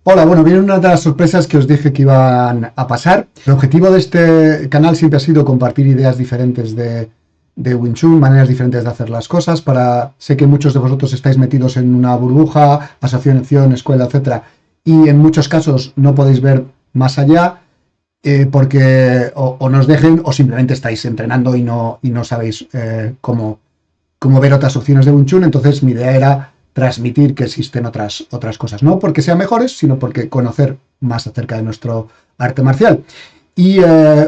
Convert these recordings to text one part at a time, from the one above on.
Hola, bueno, viene una de las sorpresas que os dije que iban a pasar. El objetivo de este canal siempre ha sido compartir ideas diferentes de Wing Chun, maneras diferentes de hacer las cosas. Sé que muchos de vosotros estáis metidos en una burbuja, asociación, escuela, etcétera, y en muchos casos no podéis ver más allá porque o nos dejen o simplemente estáis entrenando y no sabéis cómo ver otras opciones de Wing Chun. Entonces mi idea era transmitir que existen otras cosas, no porque sean mejores, sino porque conocer más acerca de nuestro arte marcial. Y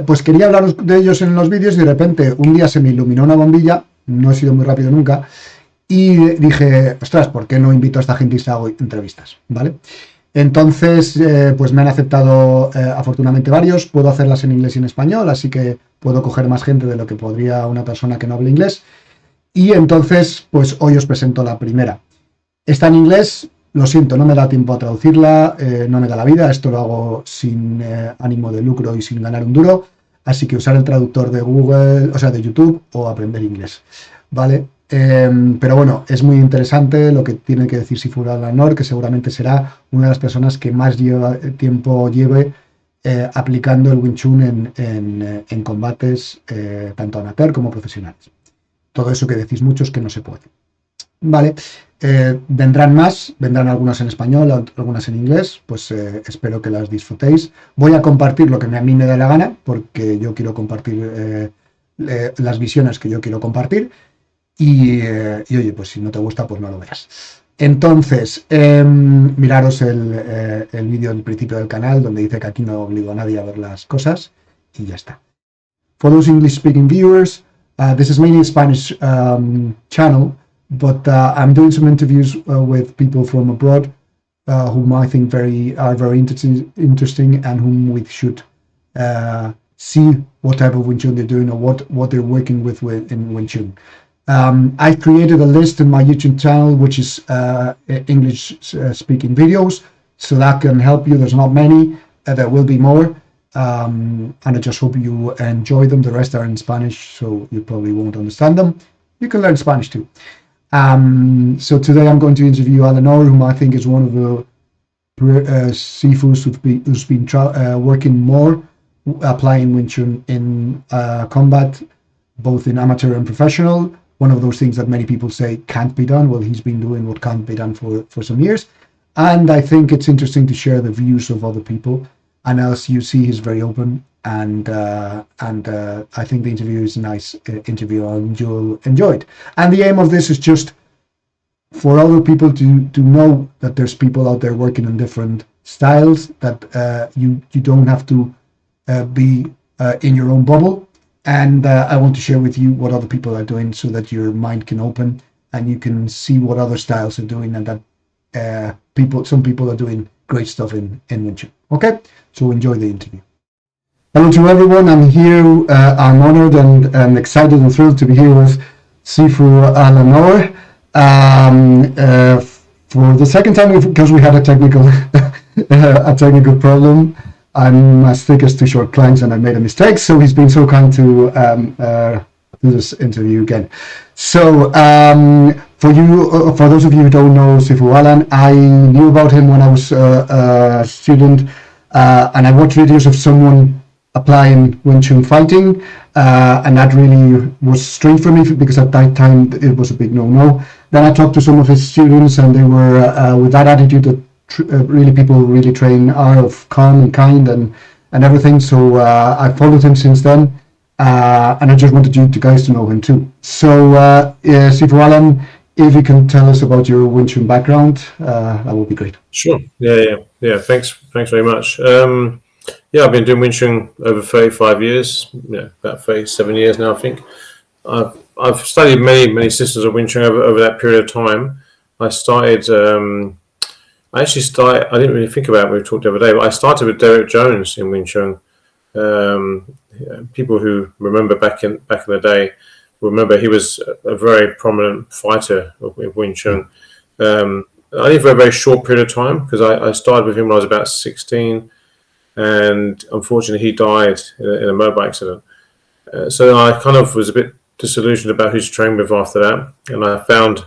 pues quería hablaros de ellos en los vídeos y de repente un día se me iluminó una bombilla, no he sido muy rápido nunca, y dije, ostras, ¿por qué no invito a esta gente y se hago entrevistas? ¿Vale? Entonces, pues me han aceptado afortunadamente varios, puedo hacerlas en inglés y en español, así que puedo coger más gente de lo que podría una persona que no hable inglés. Y entonces, pues hoy os presento la primera. Está en inglés, lo siento, no me da tiempo a traducirla, no me da la vida, esto lo hago sin ánimo de lucro y sin ganar un duro, así que usar el traductor de Google, o sea, de YouTube o aprender inglés, ¿vale? Pero bueno, es muy interesante lo que tiene que decir Sifu Alan Orr, que seguramente será una de las personas que más tiempo lleve aplicando el Wing Chun en combates, tanto amateur como profesionales. Todo eso que decís muchos que no se puede. Vale, vendrán más, vendrán algunas en español, algunas en inglés, pues espero que las disfrutéis. Voy a compartir lo que a mí me da la gana, porque yo quiero compartir las visiones que yo quiero compartir, y oye, pues si no te gusta, pues no lo veas. Entonces, miraros el vídeo del principio del canal, donde dice que aquí no obligo a nadie a ver las cosas, y ya está. For those English-speaking viewers, this is mainly a Spanish channel, but I'm doing some interviews with people from abroad whom I think are very interesting and whom we should see what type of Wing Chun they're doing or what they're working with in Wing Chun. I've created a list in my YouTube channel which is English speaking videos, so that can help you. There's not many, there will be more. And I just hope you enjoy them. The rest are in Spanish, so you probably won't understand them. You can learn Spanish too. So today I'm going to interview Alan Orr, whom I think is one of the sifus who's been working more, applying Wing Chun in combat, both in amateur and professional. One of those things that many people say can't be done. Well, he's been doing what can't be done for some years. And I think it's interesting to share the views of other people. And as you see, he's very open, and I think the interview is a nice interview, and you'll enjoy it. And the aim of this is just for other people to know that there's people out there working in different styles, that you don't have to be in your own bubble. And I want to share with you what other people are doing so that your mind can open and you can see what other styles are doing, and that some people are doing great stuff in Wing Chun. Okay, so enjoy the interview. Hello to everyone. I'm here. I'm honored and excited and thrilled to be here with Sifu Alan Orr for the second time because we had a technical problem. I'm as thick as two short planks, and I made a mistake. So he's been so kind to do this interview again. So for those of you who don't know Sifu Alan, I knew about him when I was a student, and I watched videos of someone applying Wing Chun fighting, and that really was strange for me because at that time it was a big no-no. Then I talked to some of his students, and they were with that attitude that people really train are of calm and kind and everything. So I followed him since then, and I just wanted you guys to know him too. So Sifu Alan, if you can tell us about your Wing Chun background, that would be great. Sure. Yeah. Thanks very much. I've been doing Wing Chun over 35 years. About 37 years now, I think. I've studied many systems of Wing Chun over that period of time. I didn't really think about it when we talked the other day, but I started with Derek Jones in Wing Chun. People who remember back in the day remember he was a very prominent fighter of Wing Chun. Only for a very short period of time, because I started with him when I was about 16, and unfortunately he died in a motorbike accident. So I kind of was a bit disillusioned about who to train with after that, and I found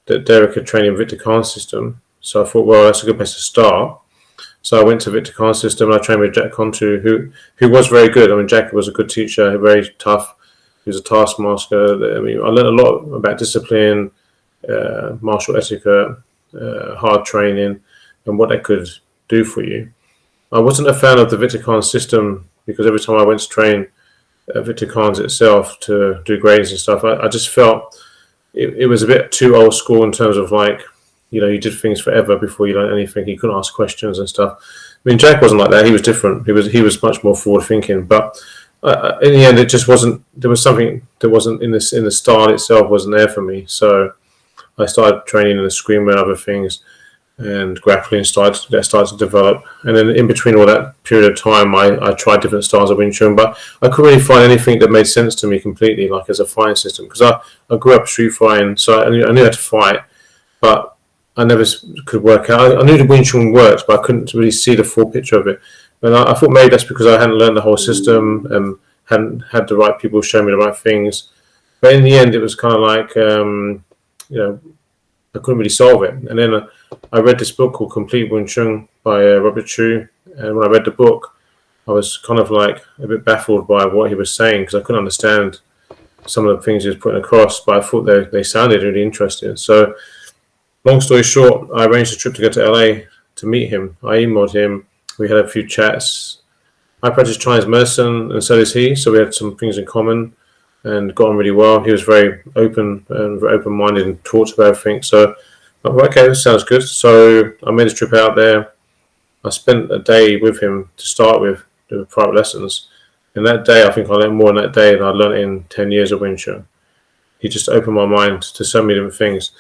that Derek had trained in Victor Khan's system. So I thought, well, that's a good place to start. So I went to Victor Khan's system. And I trained with Jack Contu, who was very good. I mean, Jack was a good teacher, very tough. He was a taskmaster. I mean, I learned a lot about discipline, martial etiquette, hard training, and what that could do for you. I wasn't a fan of the Victor Khan system because every time I went to train at Victor Khan's itself to do grades and stuff, I just felt it was a bit too old school in terms of like, you know, you did things forever before you learned anything. You couldn't ask questions and stuff. I mean, Jack wasn't like that. He was different. He was much more forward thinking. But in the end, it just wasn't. There was something that wasn't in the style itself wasn't there for me. So I started training in the screen and other things, and grappling started to develop. And then in between all that period of time, I tried different styles of Wing Chun, but I couldn't really find anything that made sense to me completely, like as a fighting system, because I grew up street fighting, so I knew how to fight, but I never could work out. I knew the Wing Chun worked, but I couldn't really see the full picture of it. And I thought maybe that's because I hadn't learned the whole system and hadn't had the right people show me the right things. But in the end, it was kind of like, you know, I couldn't really solve it. And then I read this book called Complete Wing Chun by Robert Chu. And when I read the book, I was kind of like a bit baffled by what he was saying because I couldn't understand some of the things he was putting across, but I thought they sounded really interesting. So long story short, I arranged a trip to go to LA to meet him. I emailed him. We had a few chats. I practiced Chinese medicine, and so does he. So we had some things in common and got on really well. He was very open and very open-minded and talked about everything. So I thought, okay, this sounds good. So I made a trip out there. I spent a day with him to start with, doing private lessons. And that day, I think I learned more in that day than I learned in 10 years of Wing Chun. He just opened my mind to so many different things.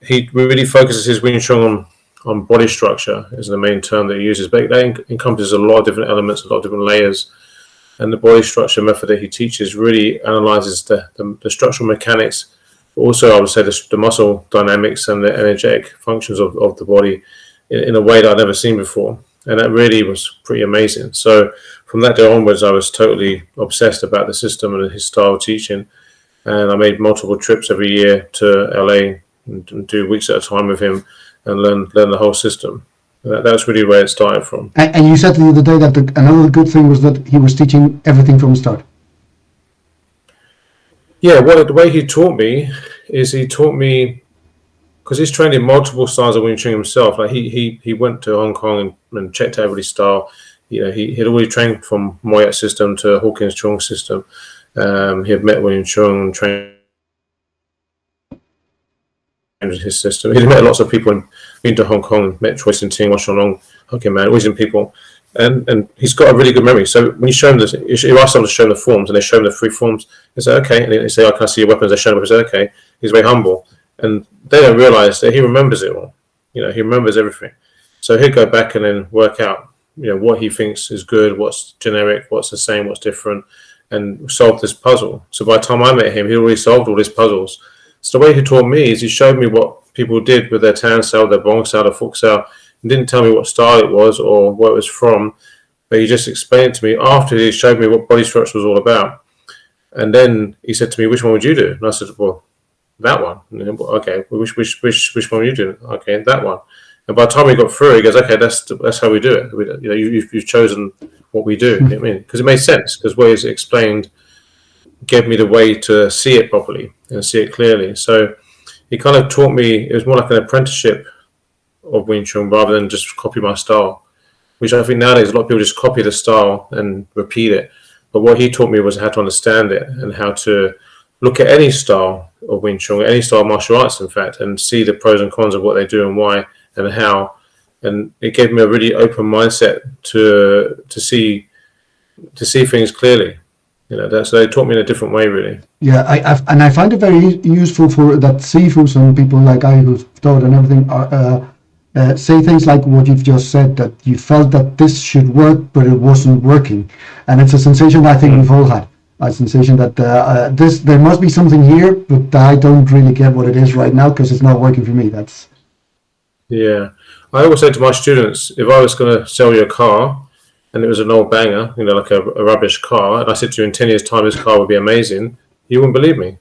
He really focuses his Wing Chun on body structure is the main term that he uses, but that encompasses a lot of different elements, a lot of different layers. And the body structure method that he teaches really analyzes the structural mechanics, but also I would say the muscle dynamics and the energetic functions of the body in a way that I'd never seen before. And that really was pretty amazing. So from that day onwards, I was totally obsessed about the system and his style of teaching. And I made multiple trips every year to LA and do weeks at a time with him and learn the whole system. That's really where it started from. And you said the other day that another good thing was that he was teaching everything from the start. Yeah, the way he taught me is because he's trained in multiple styles of Wing Chun himself. Like he went to Hong Kong and checked out everybody's style. You know, he had already trained from Moyat system to Hawkins Chung system. He had met Wing Chun, trained his system. He'd met lots of people and been to Hong Kong, met Choi Sin Ting, Washington Long, Hokkien Man, Wisdom people, and he's got a really good memory. So when you show him you ask them to show him the forms, and they show him the 3 forms, they say okay, and they say, "Oh, can I see your weapons?" They show him, they say, "Okay." He's very humble, and they don't realise that he remembers it all. You know, he remembers everything. So he'll go back and then work out, you know, what he thinks is good, what's generic, what's the same, what's different, and solve this puzzle. So by the time I met him, he'd already solved all these puzzles. So the way he taught me is he showed me what people did with their tan style, their bong style, their fook style, and didn't tell me what style it was or where it was from, but he just explained it to me after he showed me what body structure was all about. And then he said to me, "Which one would you do?" And I said, "Well, that one." And then, "Okay, well, which one would you do?" "Okay, that one." And by the time we got through, he goes, "Okay, that's how we do it. You know, you've chosen what we do." You know what I mean? Because it made sense, because what he's explained gave me the way to see it properly and see it clearly. So he kind of taught me, it was more like an apprenticeship of Wing Chun rather than just copy my style, which I think nowadays a lot of people just copy the style and repeat it. But what he taught me was how to understand it and how to look at any style of Wing Chun, any style of martial arts, in fact, and see the pros and cons of what they do and why and how. And it gave me a really open mindset to see things clearly. You know, so they taught me in a different way, really. Yeah, I find it very useful for that sifus and people like I who've taught and everything say things like what you've just said, that you felt that this should work, but it wasn't working. And it's a sensation I think we've all had. A sensation that there must be something here, but I don't really get what it is right now because it's not working for me. Yeah. I always say to my students, if I was going to sell you a car, and it was an old banger, you know, like a rubbish car, and I said to you in 10 years' time this car would be amazing, you wouldn't believe me,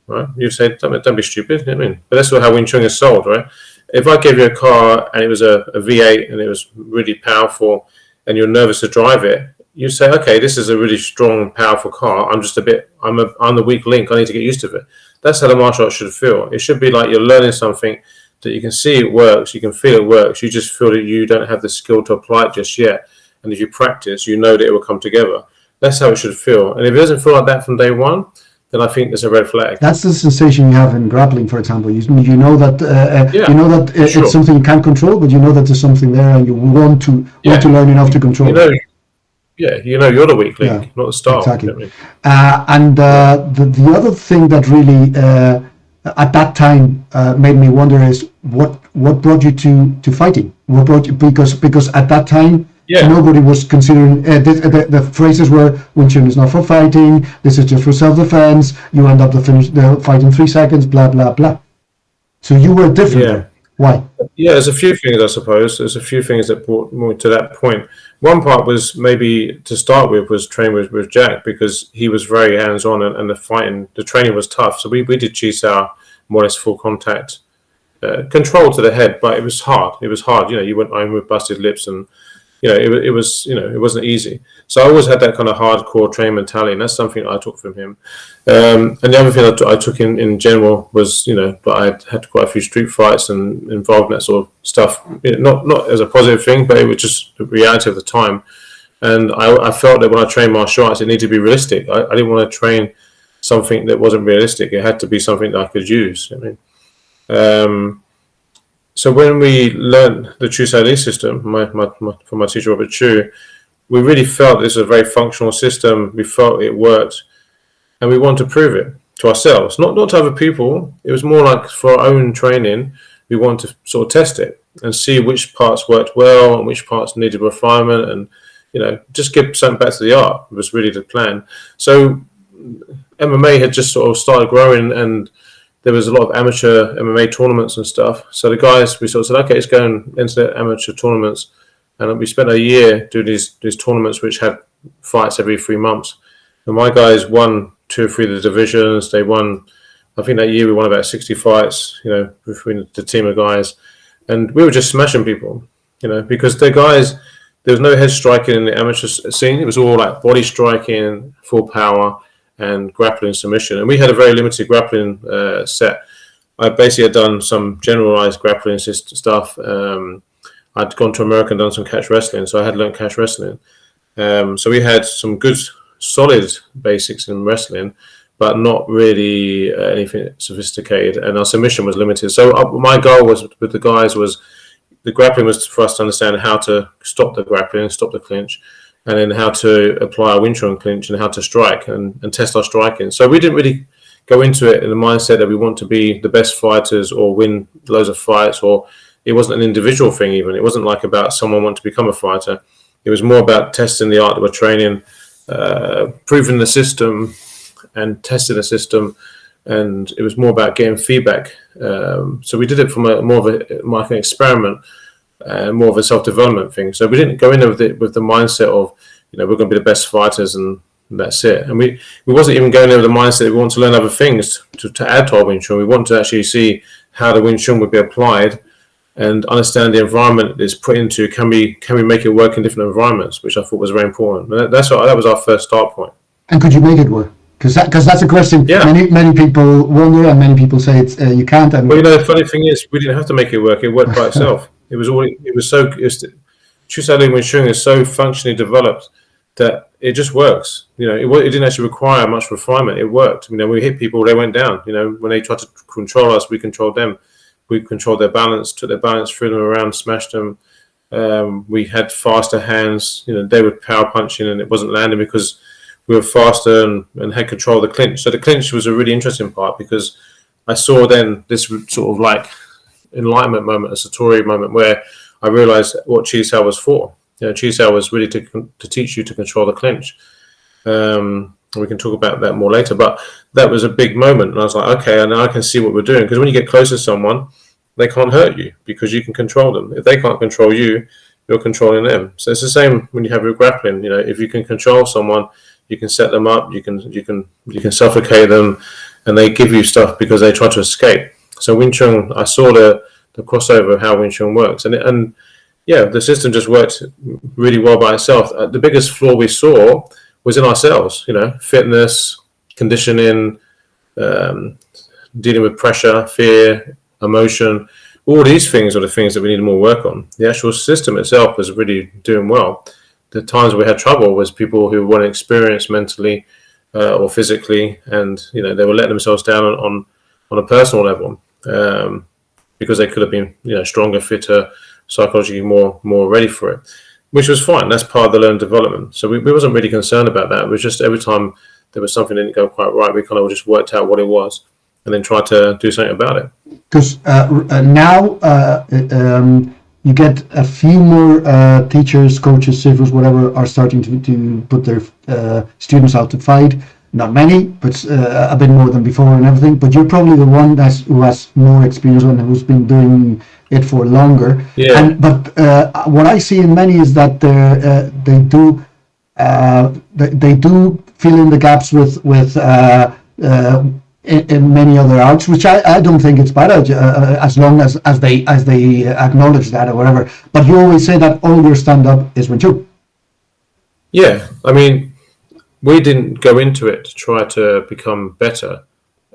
right? You'd say, don't be stupid, you know what I mean? But that's how Wing Chun is sold, right? if I gave you a car and it was a V8 and it was really powerful and you're nervous to drive it, you say, okay, this is a really strong, powerful car. I'm the weak link. I need to get used to it. That's how the martial arts should feel. It should be like you're learning something that you can see it works, you can feel it works. You just feel that you don't have the skill to apply it just yet. And if you practice, you know that it will come together. That's how it should feel. And if it doesn't feel like that from day one, then I think there's a red flag. That's the sensation you have in grappling, for example. You know that sure. It's something you can't control, but you know that there's something there, and you want to learn enough to control. You're the weak link, not the star. Exactly. And the other thing that really at that time made me wonder is what brought you to fighting? What brought you, because at that time nobody was considering the phrases were Wing Chun is not for fighting. This is just for self-defense. You end up the fight in 3 seconds. Blah blah blah. So you were different. Yeah. Why? Yeah, there's a few things, I suppose. There's a few things that brought me to that point. One part was maybe to start with training with Jack, because he was very hands-on and the training was tough. So we did Chi Sao, more or less full contact, control to the head, but it was hard. You went home with busted lips and, it wasn't easy. So I always had that kind of hardcore training mentality, and that's something I took from him. And the other thing I took in general was, but I had quite a few street fights and involved in that sort of stuff. Not as a positive thing, but it was just the reality of the time. And I felt that when I trained martial arts, it needed to be realistic. I didn't want to train something that wasn't realistic. It had to be something that I could use. So when we learned the Chu Sai Li system, from my teacher Robert Chu, we really felt this was a very functional system. We felt it worked, and we wanted to prove it to ourselves, not to other people. It was more like for our own training. We wanted to sort of test it and see which parts worked well and which parts needed refinement, and just give something back to the art was really the plan. So MMA had just sort of started growing, and there was a lot of amateur MMA tournaments and stuff. So the guys, we sort of said, okay, let's go into the amateur tournaments. And we spent a year doing these tournaments, which had fights every 3 months. And my guys won 2 or 3 of the divisions. They won, I think that year we won about 60 fights, between the team of guys. And we were just smashing people, because the guys, there was no head striking in the amateur scene. It was all like body striking, full power, and grappling submission. And we had a very limited grappling set. I basically had done some generalized grappling stuff. I'd gone to America and done some catch wrestling, so I had learned catch wrestling. So we had some good, solid basics in wrestling, but not really anything sophisticated, and our submission was limited. So my goal was with the guys was the grappling was for us to understand how to stop the grappling, stop the clinch, and then how to apply our Wing Chun clinch and how to strike and test our striking. So we didn't really go into it in the mindset that we want to be the best fighters or win loads of fights, or it wasn't an individual thing even. It wasn't like about someone wanting to become a fighter. It was more about testing the art that we're training, proving the system and testing the system, and it was more about getting feedback. So we did it from more of an experiment, more of a self-development thing. So we didn't go in there with the mindset of, we're going to be the best fighters and that's it. And we wasn't even going there with the mindset that we want to learn other things to add to our Wing Chun. We want to actually see how the Wing Chun would be applied and understand the environment it's put into. Can we make it work in different environments, which I thought was very important. And that was our first start point. And could you make it work? Because that's a question many people wonder, and many people say it's you can't. Well, the funny thing is, we didn't have to make it work. It worked by itself. Chu Sai Li Wing Chun is so functionally developed that it just works. It didn't actually require much refinement. It worked. We hit people, they went down. When they tried to control us, we controlled them. We controlled their balance, took their balance, threw them around, smashed them. We had faster hands. They were power punching and it wasn't landing because we were faster and had control of the clinch. So the clinch was a really interesting part, because I saw then this sort of like enlightenment moment, a Satori moment, where I realized what Chi Sao was for. Chi Sao was really to teach you to control the clinch. We can talk about that more later, but that was a big moment. And I was like, okay, and now I can see what we're doing. Because when you get close to someone, they can't hurt you because you can control them. If they can't control you, you're controlling them. So it's the same when you have your grappling. If you can control someone, you can set them up, you can suffocate them, and they give you stuff because they try to escape. So Wing Chun, I saw the crossover of how Wing Chun works, and yeah, the system just worked really well by itself. The biggest flaw we saw was in ourselves, fitness, conditioning, dealing with pressure, fear, emotion. All these things are the things that we needed more work on. The actual system itself was really doing well. The times we had trouble was people who weren't experienced mentally or physically, and they were letting themselves down on a personal level because they could have been stronger, fitter, psychologically more ready for it, which was fine. That's part of the learning development. So we wasn't really concerned about that. It was just every time there was something that didn't go quite right, we kind of just worked out what it was and then tried to do something about it. Because now you get a few more teachers, coaches, sifus, whatever, are starting to put their students out to fight. Not many, but a bit more than before and everything. But you're probably the one who has more experience and who's been doing it for longer. Yeah. But what I see in many is that they do fill in the gaps with in many other arts, which I don't think it's bad as long as they acknowledge that or whatever. But you always say that all your stand-up is Wing Chun. Yeah, I mean, we didn't go into it to try to become better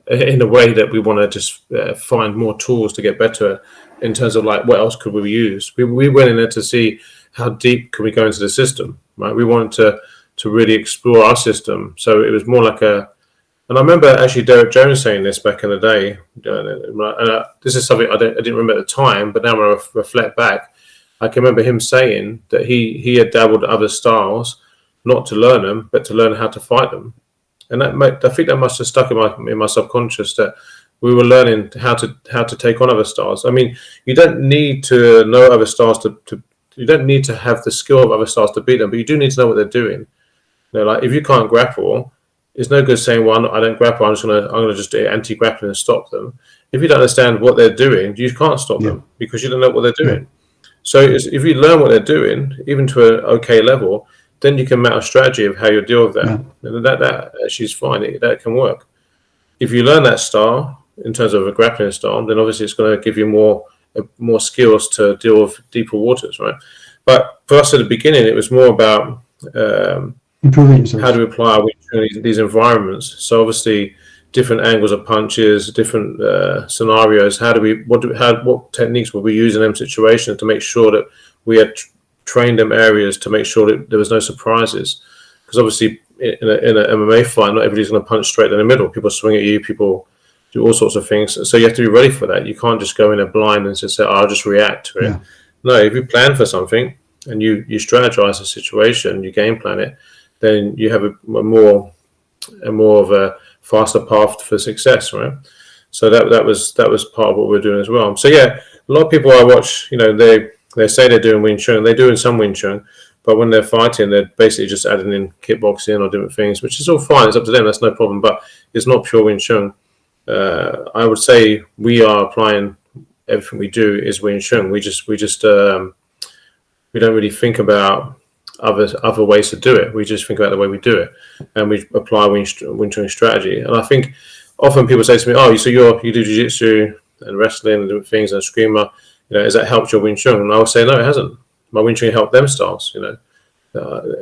in a way that we want to just find more tools to get better in terms of like what else could we use. We went in there to see how deep could we go into the system, right? We wanted to really explore our system. So it was more like and I remember actually Derek Jones saying this back in the day. And this is something I didn't remember at the time, but now when I reflect back, I can remember him saying that he had dabbled in other styles, not to learn them, but to learn how to fight them. And I think that must have stuck in my subconscious, that we were learning how to take on other styles. I mean, you don't need to know other styles you don't need to have the skill of other styles to beat them, but you do need to know what they're doing. Like if you can't grapple, it's no good saying, well, I don't grapple, I'm gonna just do anti-grappling and stop them. If you don't understand what they're doing, you can't stop them because you don't know what they're doing. So if you learn what they're doing, even to an okay level, then you can map a strategy of how you deal with that. And that actually is fine. That can work. If you learn that style in terms of a grappling style, then obviously it's going to give you more skills to deal with deeper waters, right? But for us at the beginning, it was more about improving yourself. How to apply these environments. So obviously, different angles of punches, different scenarios. What techniques will we use in them situations to make sure that we had trained them areas to make sure that there was no surprises? Because obviously, in an MMA fight, not everybody's going to punch straight in the middle. People swing at you. People do all sorts of things. So you have to be ready for that. You can't just go in there blind and just say, "I'll just react to it." Yeah. No, if you plan for something and you strategize a situation, you game plan it, then you have a more of a faster path for success, right? So that was part of what we're doing as well. So yeah, a lot of people I watch, they say they're doing Wing Chun, they're doing some Wing Chun, but when they're fighting, they're basically just adding in kickboxing or different things, which is all fine. It's up to them. That's no problem. But it's not pure Wing Chun. I would say we are applying everything we do is Wing Chun. We don't really think about other ways to do it. We just think about the way we do it, and we apply Wing Chun strategy. And I think often people say to me, "Oh, so you do jiu-jitsu and wrestling and different things and Eskrima, has that helped your Wing Chun?" And I would say, no, it hasn't. My Wing Chun helped them styles.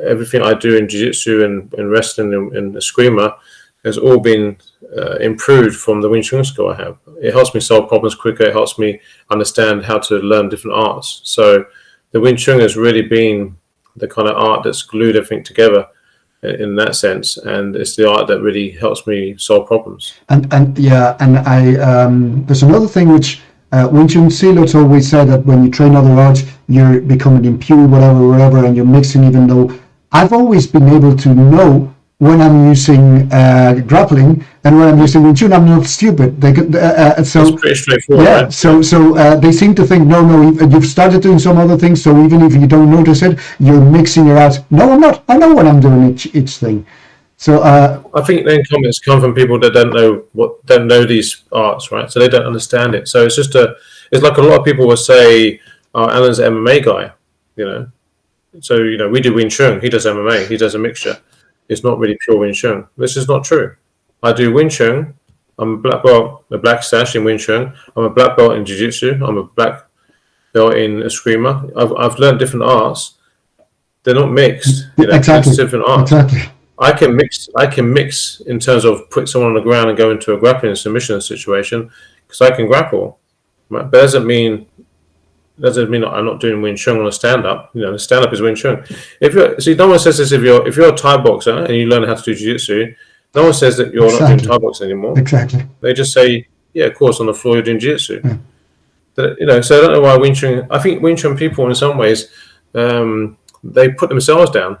Everything I do in jiu-jitsu and wrestling and Eskrima has all been improved from the Wing Chun skill I have. It helps me solve problems quicker. It helps me understand how to learn different arts. So the Wing Chun has really been the kind of art that's glued everything together in that sense, and it's the art that really helps me solve problems. And I there's another thing which Wing Chun Silo's always said, that when you train other arts, you're becoming impure, whatever, and you're mixing. Even though I've always been able to know when I'm using grappling and when I'm using Wing Chun, I'm not stupid. So it's pretty straightforward. Yeah. Right? So they seem to think, no, you've started doing some other things. So even if you don't notice it, you're mixing your arts. No, I'm not. I know when I'm doing each thing. So I think then comments come from people that don't know these arts, right? So they don't understand it. So it's like a lot of people will say, "Oh, Alan's an MMA guy," So we do Wing Chun. He does MMA. He does a mixture. It's not really pure Wing Chun. This is not true. I do Wing Chun, I'm a black belt, a black sash in Wing Chun. I'm a black belt in Jiu-Jitsu. I'm a black belt in Eskrima. I've learned different arts. They're not mixed. Exactly. It's different arts. Exactly. I can mix in terms of put someone on the ground and go into a grappling submission situation because I can grapple. Right? But doesn't mean I'm not doing Wing Chun on a stand-up. The stand-up is Wing Chun. No one says this if you're a Thai boxer and you learn how to do Jiu-Jitsu, no one says that you're not doing Thai boxing anymore. Exactly. They just say, yeah, of course, on the floor you're doing Jiu-Jitsu. Yeah. So I don't know why Wing Chun. I think Wing Chun people, in some ways, they put themselves down.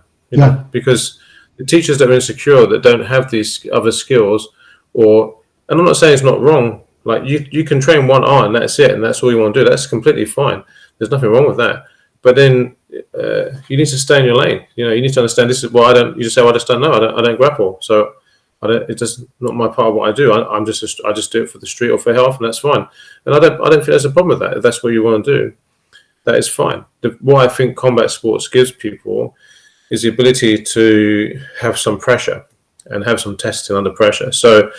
Because the teachers that are insecure, that don't have these other skills, and I'm not saying it's not wrong. Like you can train one art and that's it, and that's all you want to do. That's completely fine. There's nothing wrong with that. But then you need to stay in your lane. You need to understand this is why I don't. You just say, well, I just don't know. I don't grapple, so it's just not my part of what I do. I just do it for the street or for health, and that's fine. And I don't think there's a problem with that. If that's what you want to do, that is fine. What I think combat sports gives people is the ability to have some pressure and have some testing under pressure. So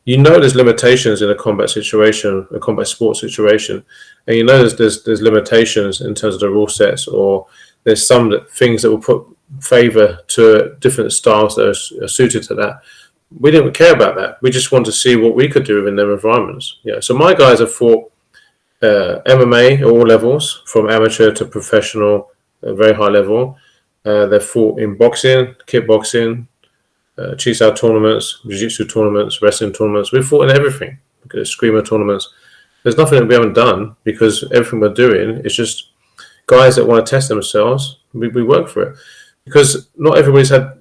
there's limitations in a combat situation, a combat sports situation, and there's limitations in terms of the rule sets, or there's some things that will put favor to different styles that are suited to that. We didn't care about that. We just wanted to see what we could do within their environments. So my guys have fought MMA at all levels, from amateur to professional, at very high level. They've fought in boxing, kickboxing, Chisao tournaments, Jiu-Jitsu tournaments, wrestling tournaments. We've fought in everything. Screamer tournaments. There's nothing that we haven't done, because everything we're doing is just guys that want to test themselves. We work for it, because not everybody's had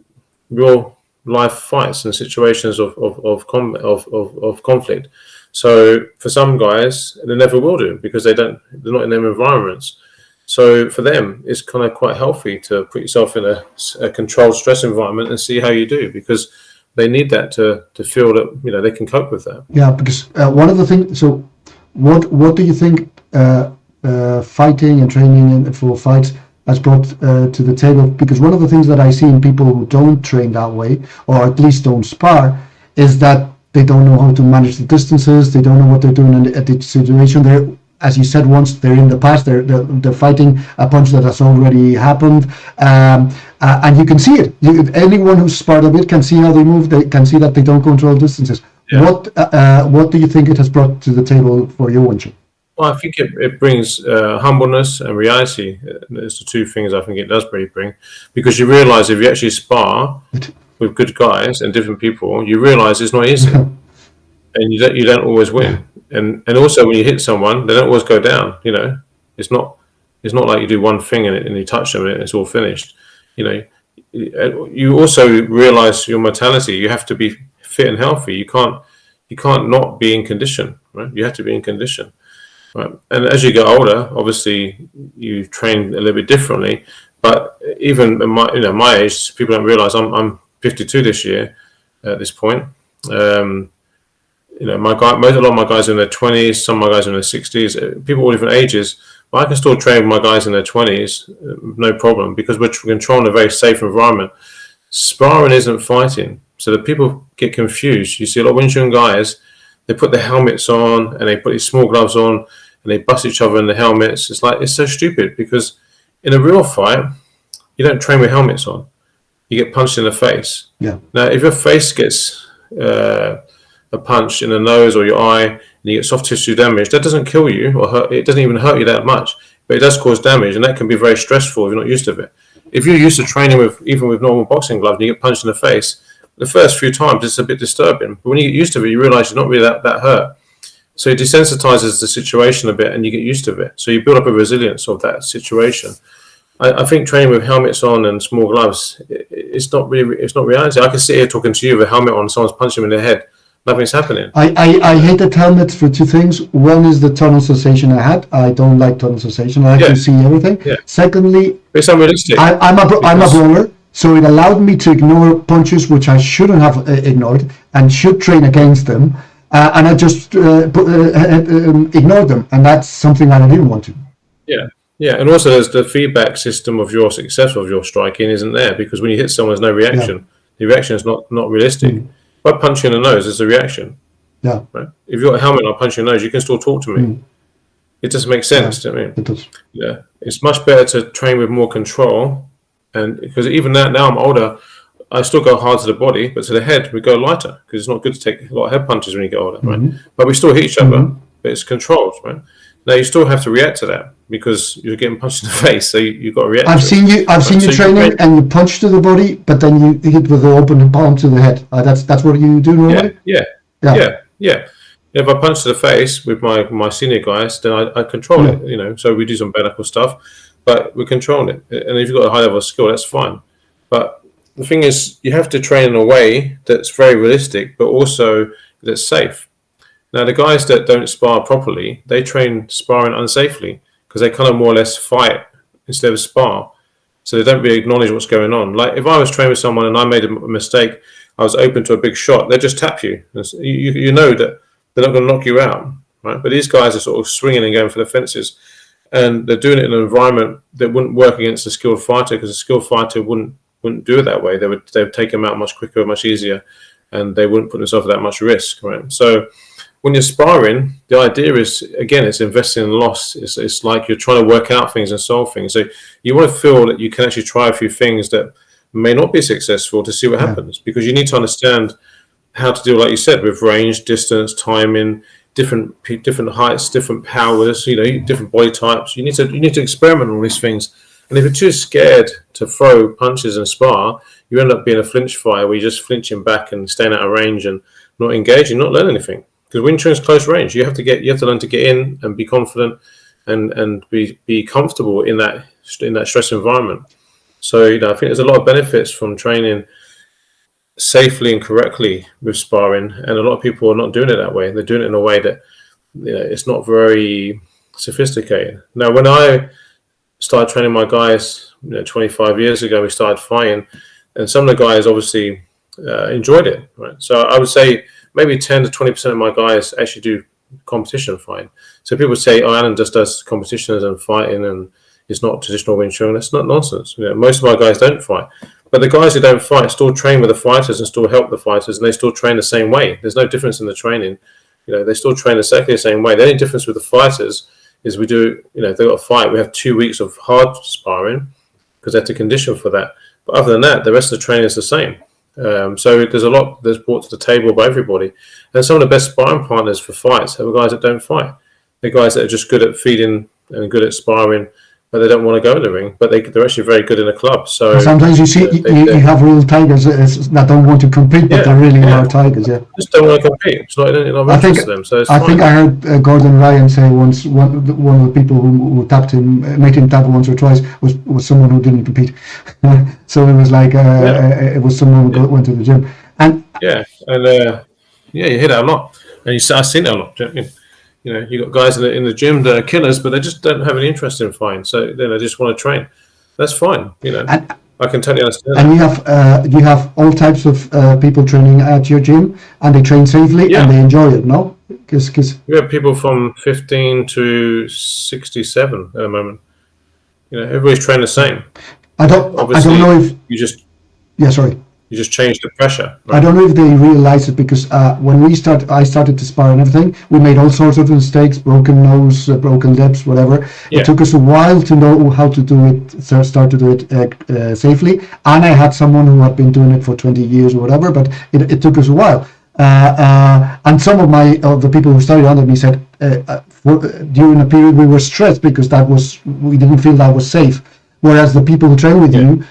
real life fights and situations of conflict. So for some guys, they never will do, because they're not in their environments. So for them, it's kind of quite healthy to put yourself in a controlled stress environment and see how you do, because they need that to feel that they can cope with that. Yeah, because one of the things. So, what do you think fighting and training for fights has brought to the table? Because one of the things that I see in people who don't train that way, or at least don't spar, is that they don't know how to manage the distances. They don't know what they're doing at the situation. They're, as you said, once they're in the past, they're fighting a punch that has already happened, and you can see it. Anyone who's sparred a bit can see how they move. They can see that they don't control distances. Yeah. What do you think it has brought to the table for your Wing Chun? Well, I think it brings humbleness and reality. It's the two things I think it does really bring, because you realise if you actually spar with good guys and different people, you realise it's not easy, and you don't always win. And also when you hit someone, they don't always go down. It's not like you do one thing and you touch them and it's all finished. You also realise your mentality. You have to be fit and healthy. You can't not be in condition, right? You have to be in condition, right? And as you get older, obviously you train a little bit differently. But even at my age, people don't realise I'm 52 this year at this point. A lot of my guys are in their 20s, some of my guys are in their 60s, people all different ages, but I can still train my guys in their 20s, no problem, because we're controlling a very safe environment. Sparring isn't fighting, so that people get confused. You see a lot of Wing Chun guys, they put their helmets on and they put these small gloves on and they bust each other in the helmets. It's so stupid, because in a real fight, you don't train with helmets on. You get punched in the face. Yeah. Now, if your face gets a punch in the nose or your eye and you get soft tissue damage, that doesn't kill you or hurt. It doesn't even hurt you that much, but it does cause damage, and that can be very stressful if you're not used to it. If you're used to training even with normal boxing gloves and you get punched in the face, the first few times it's a bit disturbing, but when you get used to it, you realise you're not really that hurt. So it desensitizes the situation a bit and you get used to it. So you build up a resilience of that situation. I think training with helmets on and small gloves, it's not reality. I can sit here talking to you with a helmet on, someone's punching me in the head. Nothing's happening. I hated helmets for two things. One is the tunnel sensation I had. I don't like tunnel sensation. I like to see everything. Yeah. Secondly, it's unrealistic. I'm a brawler, so it allowed me to ignore punches which I shouldn't have ignored and should train against them. And I just ignored them, and that's something I didn't want to. Yeah, and also there's the feedback system of your success of your striking isn't there, because when you hit someone, there's no reaction. Yeah. The reaction is not realistic. By punching in the nose, there's a reaction. Yeah. Right? If you've got a helmet, I'll punch your nose. You can still talk to me. It doesn't make sense to me. It does. Yeah, it's much better to train with more control, and because even now I'm older, I still go hard to the body, but to the head we go lighter because it's not good to take a lot of head punches when you get older, right? But we still hit each other, but it's controlled, right? Now you still have to react to that because you're getting punched in the face, so you've got to react. I've seen you training, and you punch to the body, but then you hit with the open palm to the head. That's what you do normally. Yeah. If I punch to the face with my senior guys, then I control it. You know, so we do some bare knuckle stuff, but we control it. And if you've got a high level of skill, that's fine. But the thing is, you have to train in a way that's very realistic, but also that's safe. Now, the guys that don't spar properly, they train sparring unsafely because they kind of more or less fight instead of spar. So they don't really acknowledge what's going on. Like if I was training with someone and I made a mistake, I was open to a big shot, they just tap you. You know that they're not going to knock you out, right? But these guys are sort of swinging and going for the fences, and they're doing it in an environment that wouldn't work against a skilled fighter because a skilled fighter wouldn't do it that way. They would take them out much quicker, much easier, and they wouldn't put themselves at that much risk, right? So when you're sparring, the idea is, again, it's investing in loss. It's like you're trying to work out things and solve things. So you want to feel that you can actually try a few things that may not be successful to see what happens, because you need to understand how to deal, like you said, with range, distance, timing, different heights, different powers, you know, different body types. You need to experiment on all these things. And if you're too scared to throw punches and spar, you end up being a flinch fighter where you're just flinching back and staying out of range and not engaging, not learning anything. Because Wing Chun is close range. You have to learn to get in and be confident and be comfortable in that stress environment. So, you know, I think there's a lot of benefits from training safely and correctly with sparring, and a lot of people are not doing it that way. They're doing it in a way that, you know, it's not very sophisticated. Now, when I started training my guys, 25 years ago, we started fighting, and some of the guys obviously enjoyed it, right? So I would say maybe 10 to 20% of my guys actually do competition fighting. So people say, "Oh, Alan just does competitions and fighting, and it's not traditional Wing Chun." That's not nonsense. You know, most of my guys don't fight. But the guys who don't fight still train with the fighters and still help the fighters, and they still train the same way. There's no difference in the training. You know, they still train exactly the same way. The only difference with the fighters is we do, you know, if they've got a fight, we have 2 weeks of hard sparring because they have to condition for that. But other than that, the rest of the training is the same. So there's a lot that's brought to the table by everybody. And some of the best sparring partners for fights are the guys that don't fight. They're guys that are just good at feeding and good at sparring, but they don't want to go in the ring, but they're actually very good in a club. So sometimes you see you have real tigers that don't want to compete, but they really are tigers. Yeah, just don't want to compete. It's not interest to them. So it's I think I heard Gordon Ryan say once one of the people who tapped him, made him tap once or twice, was someone who didn't compete. So it was like it was someone who went to the gym. And you hear that a lot, and I've seen that a lot. You know, you got guys in the gym that are killers, but they just don't have any interest in fighting. So then they just want to train. That's fine. You know, I can totally understand. And you have all types of people training at your gym, and they train safely and they enjoy it. No, because we have people from 15 to 67 at the moment. You know, everybody's trained the same. I don't know if you just. Yeah, sorry. You just change the pressure. Right? I don't know if they realize it, because when I started to spar and everything, we made all sorts of mistakes, broken nose, broken lips, whatever. Yeah. It took us a while to know how to do it, start to do it safely. And I had someone who had been doing it for 20 years or whatever, but it took us a while. And some of the people who studied under me said during a period we were stressed because we didn't feel that was safe. Whereas the people who train with you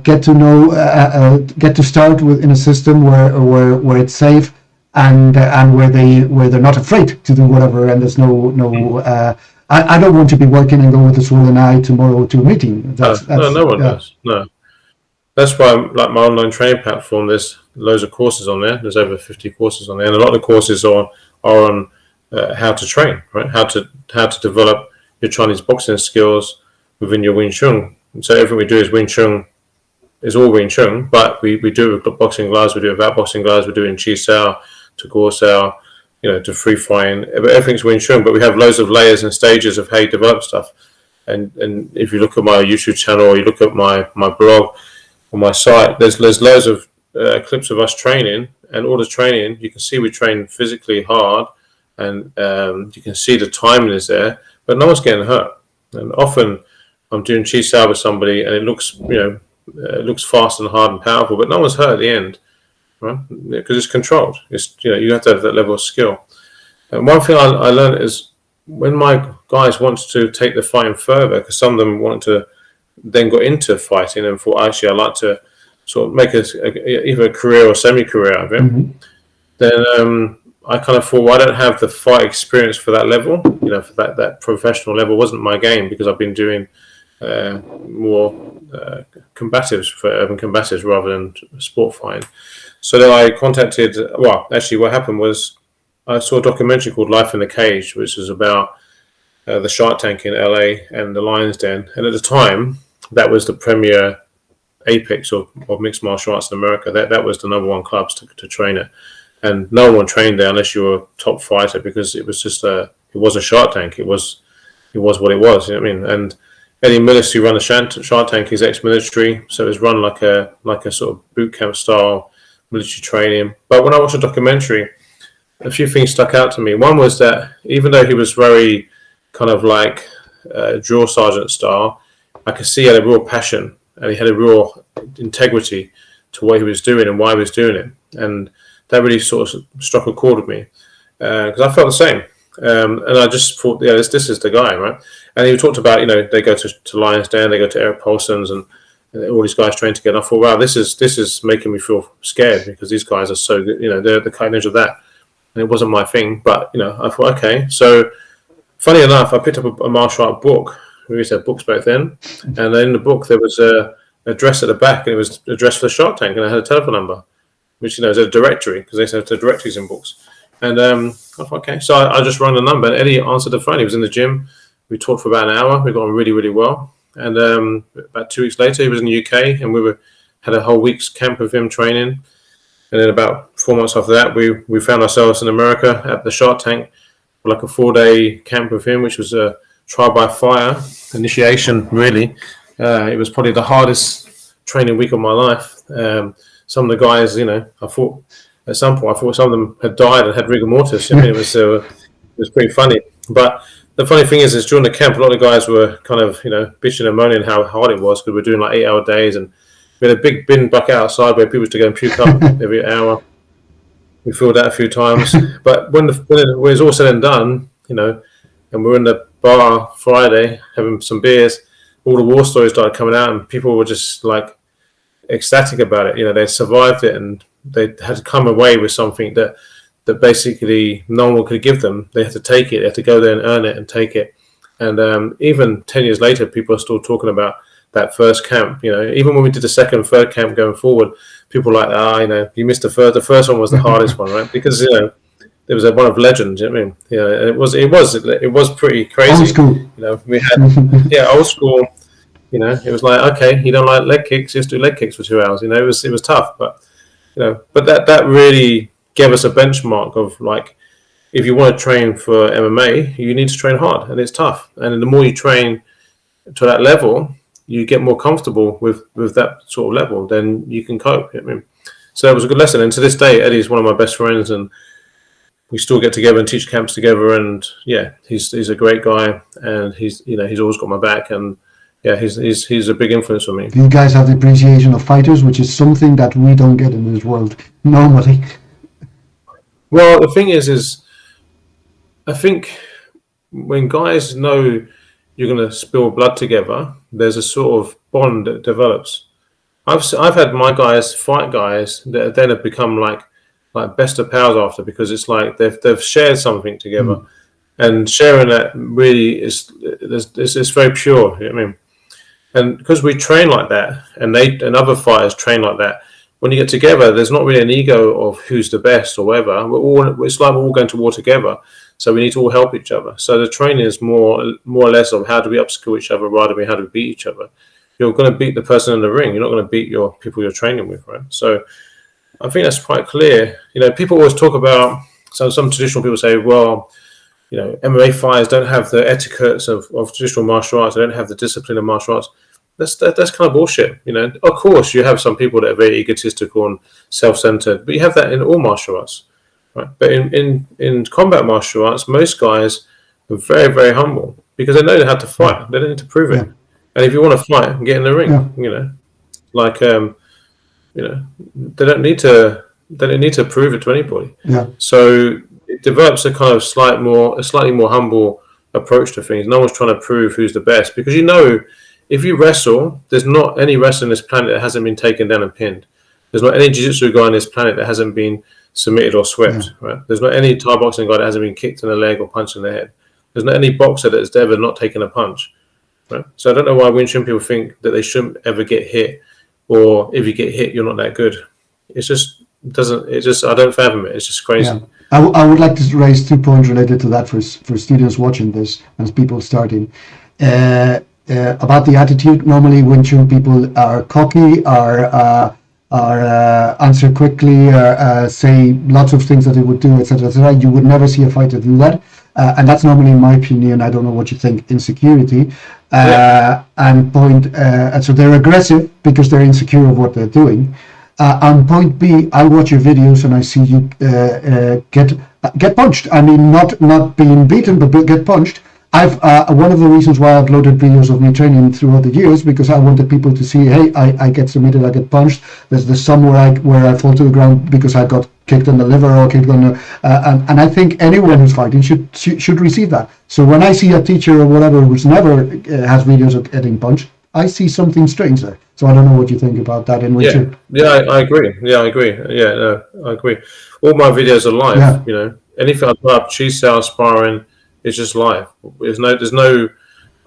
get to start in a system where it's safe and where they're not afraid to do whatever, and there's no I don't want to be working and go with a swollen eye tomorrow to a meeting. No one does. No, that's why, like my online training platform, there's loads of courses on there. There's over 50 courses on there, and a lot of the courses are on how to train, right? How to develop your Chinese boxing skills within your Wing Chun. And so everything we do is Wing Chun. Is all Wing Chun, but we do it with boxing gloves, we do it without boxing gloves, we do it in Chi Sao to Guo Sao, you know, to free fighting. Everything's Wing Chun, but we have loads of layers and stages of how you develop stuff. And if you look at my YouTube channel or you look at my blog on my site, there's loads of clips of us training and all the training, you can see we train physically hard, and you can see the timing is there, but no one's getting hurt. And often I'm doing chi sao with somebody, and it looks, it looks fast and hard and powerful, but no one's hurt at the end, right? Because it's controlled. It's, you have to have that level of skill. And one thing I learned is when my guys want to take the fighting further, because some of them want to then got into fighting and thought, actually, I'd like to sort of make either a career or semi-career out of it, then I kind of thought, well, I don't have the fight experience for that level, for that professional level wasn't my game, because I've been doing more combatives for urban combatives rather than sport fighting. So then I contacted, actually what happened was I saw a documentary called Life in the Cage, which is about the Shark Tank in LA and the Lion's Den. And at the time, that was the premier apex of mixed martial arts in America. That was the number one clubs to train at. And no one trained there unless you were a top fighter, because it was just it was a Shark Tank. It was what it was. You know what I mean? And Eddie Millis, who ran the Shark Tank, is ex-military, so it was run like a sort of boot camp style military training. But when I watched the documentary, a few things stuck out to me. One was that even though he was very kind of like drill sergeant style, I could see he had a real passion and he had a real integrity to what he was doing and why he was doing it. And that really sort of struck a chord with me, because I felt the same. And I just thought, this is the guy, right? And he talked about, they go to Lion's Den, they go to Eric Paulson's, and all these guys train together. I thought, wow, this is making me feel scared, because these guys are so good, they're the cutting edge of that. And it wasn't my thing, but, I thought, okay. So, funny enough, I picked up a martial art book. We used to have books back then. And in the book, there was a address at the back, and it was addressed for the Shark Tank, and I had a telephone number, which, is a directory, because they have the directories in books. And I thought, okay. So I just rang the number, and Eddie answered the phone. He was in the gym. We talked for about an hour. We got on really, really well. And about 2 weeks later, he was in the UK, and we had a whole week's camp with him training. And then about 4 months after that, we found ourselves in America at the Shark Tank for like a 4-day camp with him, which was a trial by fire initiation, really. It was probably the hardest training week of my life. Some of the guys, I thought at some point, some of them had died and had rigor mortis. It was pretty funny. But the funny thing is during the camp, a lot of the guys were kind of, bitching and moaning how hard it was, because we're doing like 8-hour days, and we had a big bin bucket outside where people used to go and puke up every hour. We filled that a few times. But when it was all said and done, and we were in the bar Friday having some beers, all the war stories started coming out, and people were just like ecstatic about it. They survived it, and they had come away with something that basically no one could give them. They had to take it. They had to go there and earn it and take it. And even 10 years later, people are still talking about that first camp. Even when we did the second, third camp going forward, people were like, you missed the first. The first one was the hardest one, right? Because there was one of legends. And it was pretty crazy. Old school. We had old school. It was like, okay, you don't like leg kicks, just do leg kicks for 2 hours. It was tough, but that really gave us a benchmark of like, if you want to train for MMA, you need to train hard, and it's tough. And the more you train to that level, you get more comfortable with that sort of level, then you can cope. So that was a good lesson. And to this day, Eddie's one of my best friends, and we still get together and teach camps together. And he's a great guy, and he's always got my back, and he's a big influence on me. You guys have the appreciation of fighters, which is something that we don't get in this world normally. Well, the thing is I think when guys know you're going to spill blood together, there's a sort of bond that develops. I've had my guys fight guys that then have become like best of pals after, because it's like they've shared something together, and sharing that really is very pure. You know what I mean? And because we train like that, and other fighters train like that, when you get together, there's not really an ego of who's the best or whatever. It's like we're all going to war together, so we need to all help each other. So the training is more or less of how do we upskill each other rather than how do we beat each other. You're going to beat the person in the ring. You're not going to beat your people you're training with, right? So I think that's quite clear. People always talk about, so some traditional people say, well, MMA fighters don't have the etiquettes of traditional martial arts. They don't have the discipline of martial arts. That's kind of bullshit. Of course, you have some people that are very egotistical and self-centered, but you have that in all martial arts, right? But in combat martial arts, most guys are very, very humble because they know how to fight. They don't need to prove it. And if you want to fight, get in the ring. They don't need to prove it to anybody. So it develops a kind of slightly more humble approach to things. No one's trying to prove who's the best, because if you wrestle, there's not any wrestler on this planet that hasn't been taken down and pinned. There's not any jiu-jitsu guy on this planet that hasn't been submitted or swept. Right? There's not any Thai boxing guy that hasn't been kicked in the leg or punched in the head. There's not any boxer that's ever not taken a punch. Right? So I don't know why Wing Chun people think that they shouldn't ever get hit, or if you get hit, you're not that good. I don't fathom it. It's just crazy. Yeah. I would like to raise 2 points related to that for students watching this and people starting. About the attitude, normally Wing Chun people are cocky, are answer quickly, say lots of things that they would do, etc., etc. You would never see a fighter do that, and that's normally, in my opinion, I don't know what you think, insecurity. And so they're aggressive because they're insecure of what they're doing. On point B, I watch your videos and I see you get punched. I mean, not being beaten, but get punched. One of the reasons why I've loaded videos of me training throughout the years, because I wanted people to see, hey, I get submitted, I get punched. There's some where I fall to the ground because I got kicked on the liver or kicked on the, and I think anyone who's fighting should receive that. So when I see a teacher or whatever who's never has videos of getting punched, I see something strange there. So I don't know what you think about that. I agree. I agree. All my videos are live. Anything I put up, chi-sao, sparring, it's just live. There's no.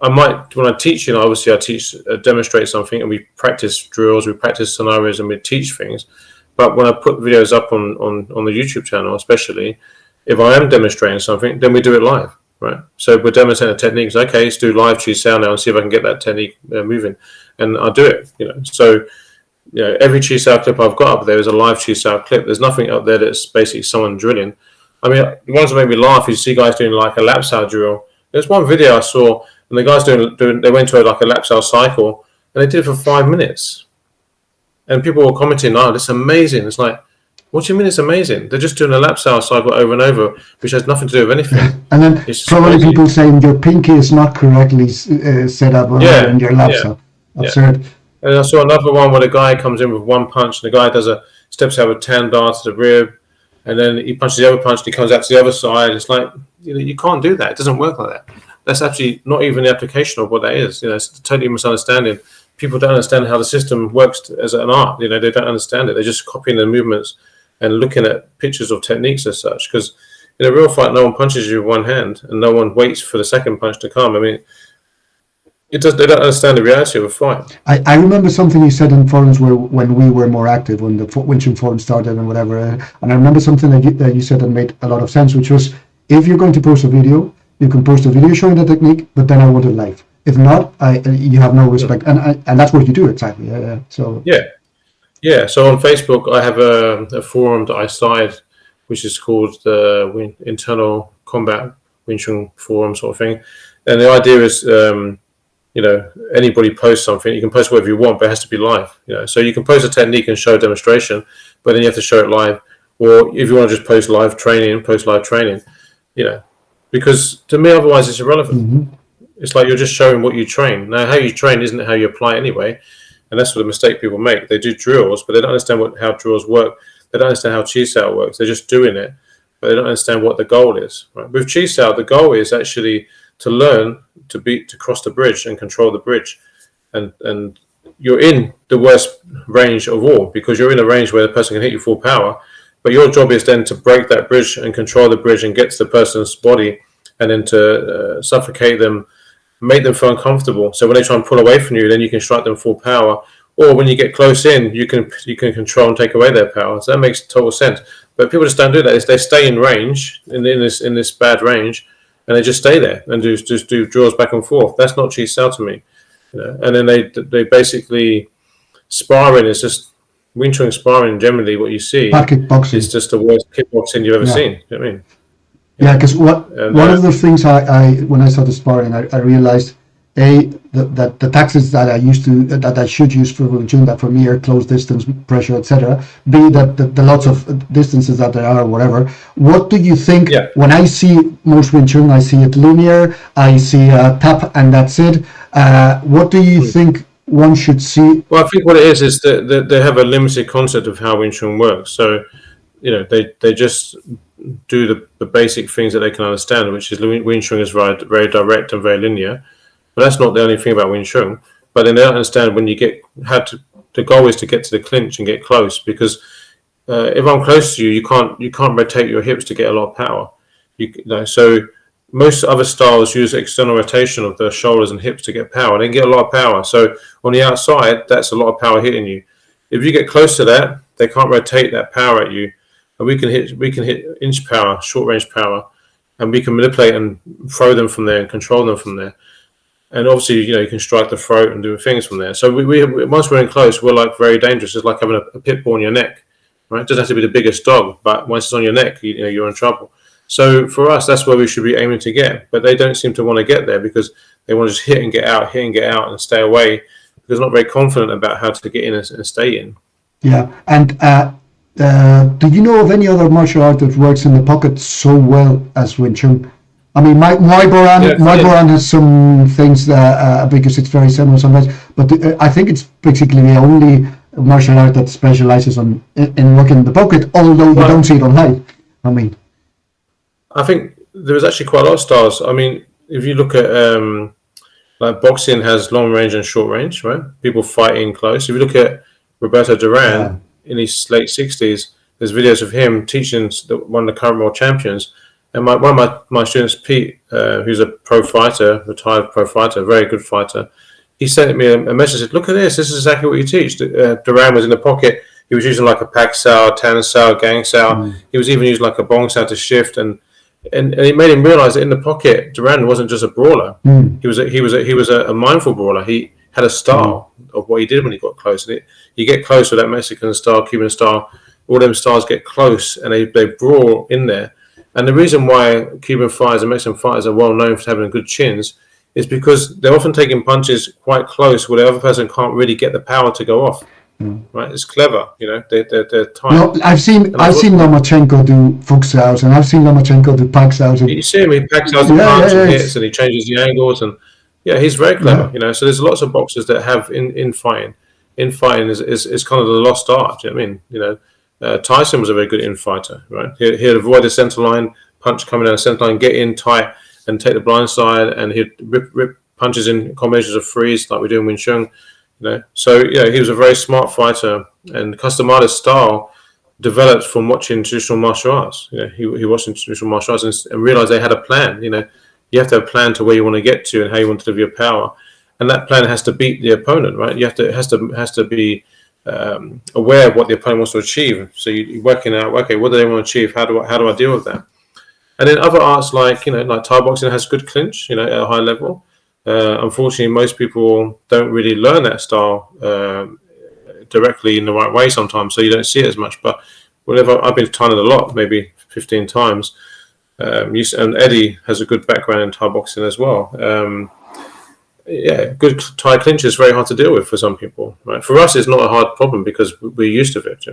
When I teach, obviously I teach, demonstrate something, and we practice drills, we practice scenarios, and we teach things. But when I put videos up on the YouTube channel, especially if I am demonstrating something, then we do it live, right? So we're demonstrating techniques. Okay, let's do live chi-sao now and see if I can get that technique moving, and I do it. So every chi-sao clip I've got up there is a live chi-sao clip. There's nothing up there that's basically someone drilling. I mean, the ones that make me laugh, you see guys doing like a lap sao drill. There's one video I saw, and the guys they went to like a lap sao cycle, and they did it for 5 minutes. And people were commenting, "Oh, that's amazing." It's like, what do you mean it's amazing? They're just doing a lap sao cycle over and over, which has nothing to do with anything. And then probably people saying your pinky is not correctly set up in your lap sao. Absurd. And I saw another one where the guy comes in with one punch, and the guy steps out with 10 darts to the rib, and then he punches the other punch, and he comes out to the other side. It's like, you can't do that. It doesn't work like that. That's actually not even the application of what that is. It's a totally misunderstanding. People don't understand how the system works as an art. They don't understand it. They're just copying the movements and looking at pictures of techniques as such. Because in a real fight, no one punches you with one hand, and no one waits for the second punch to come. I mean, they don't understand the reality of a fight. I remember something you said in forums when we were more active, when the Wing Chun forum started and whatever. And I remember something that you said that made a lot of sense, which was, if you're going to post a video, you can post a video showing the technique, but then I want it live. If not, you have no respect, and that's what you do exactly. So on Facebook, I have a forum that I started, which is called the Internal Combat Wing Chun Forum sort of thing. And the idea is, anybody posts something, you can post whatever you want, but it has to be live. So you can post a technique and show a demonstration, but then you have to show it live. Or if you want to just post live training. Because to me, otherwise it's irrelevant. Mm-hmm. It's like you're just showing what you train. Now, how you train isn't how you apply anyway, and that's what the mistake people make. They do drills, but they don't understand how drills work. They don't understand how chi-sao works. They're just doing it, but they don't understand what the goal is. Right? With chi-sao, the goal is actually to learn to cross the bridge and control the bridge, and you're in the worst range of all, because you're in a range where the person can hit you full power, but your job is then to break that bridge and control the bridge and get to the person's body, and then to suffocate them, make them feel uncomfortable. So when they try and pull away from you, then you can strike them full power. Or when you get close in, you can control and take away their power. So that makes total sense. But people just don't do that. They stay in range, in this bad range, and they just stay there and just do draws back and forth. That's not chi-sao to me. And then they basically, sparring is just, Wing Chun sparring generally, what you see is just the worst kickboxing you've ever seen. You know what I mean? Yeah, because one of the things I when I started sparring, I realized the tactics that I should use for Wing Chun, that for me are close distance, pressure, etc. B, that the lots of distances that there are, whatever. What do you think? Yeah. When I see most Wing Chun, I see it linear. I see a tap and that's it. What do you think one should see? Well, I think what it is that they have a limited concept of how Wing Chun works. So, they just do the basic things that they can understand, which is Wing Chun is very direct and very linear. But that's not the only thing about Wing Chun. But then they don't understand when you the goal is to get to the clinch and get close, because if I'm close to you, you can't rotate your hips to get a lot of power. So most other styles use external rotation of the shoulders and hips to get power. They get a lot of power. So on the outside, that's a lot of power hitting you. If you get close to that, they can't rotate that power at you. And we can hit inch power, short range power, and we can manipulate and throw them from there and control them from there. And obviously, you can strike the throat and do things from there. So we once we're in close, we're like very dangerous. It's like having a pit bull on your neck, right? It doesn't have to be the biggest dog, but once it's on your neck, you're in trouble. So for us, that's where we should be aiming to get. But they don't seem to want to get there because they want to just hit and get out, and stay away, because they're not very confident about how to get in and stay in. Yeah, and do you know of any other martial art that works in the pocket so well as Wing Chun? I mean, my Boran has some things because it's very similar sometimes, but I think it's basically the only martial art that specializes in working in the pocket, although you don't see it on live. I think there's actually quite a lot of styles. I mean, if you look at like boxing has long range and short range, right? People fight in close. If you look at Roberto Duran in his late 60s, there's videos of him teaching one of the current world champions. And one of my students, Pete, who's a pro fighter, retired pro fighter, very good fighter, he sent me a message, said, look at this is exactly what you teach. Duran was in the pocket. He was using like a Pak Sao, Tan Sao, Gang Sao. He was even using like a Bong Sao to shift, and it made him realize that in the pocket, Duran wasn't just a brawler. He was a mindful brawler. He had a style of what he did when he got close. And you get close with that Mexican style, Cuban style, all them styles get close and they brawl in there. And the reason why Cuban fighters and Mexican fighters are well known for having good chins is because they're often taking punches quite close where the other person can't really get the power to go off. Right? It's clever, they're tight. No, I've seen Lomachenko do Fuchs outs, and I've seen Lomachenko do Paks outs. You see him, he packs out the punch and hits, and he changes the angles, and he's very clever. So there's lots of boxers that have in fighting. In fighting is kind of the lost art. Do you know what I mean? Tyson was a very good in-fighter, right? He'd avoid the center line, punch coming down the center line, get in tight and take the blind side, and he'd rip punches in combinations of threes like we do in Wing Chun. So he was a very smart fighter, and custom artist style developed from watching traditional martial arts. He watched traditional martial arts and realized they had a plan. You have to have a plan to where you want to get to and how you want to live your power, and that plan has to beat the opponent, right? It has to be aware of what the opponent wants to achieve. So you're working out, okay, what do they want to achieve? How do I deal with that? And then other arts like Thai boxing has good clinch, at a high level. Unfortunately, most people don't really learn that style directly in the right way sometimes, so you don't see it as much. But whenever I've been to Thailand a lot, maybe 15 times, and Eddie has a good background in Thai boxing as well. Good Thai clinch is very hard to deal with for some people. Right? For us, it's not a hard problem because we're used to it.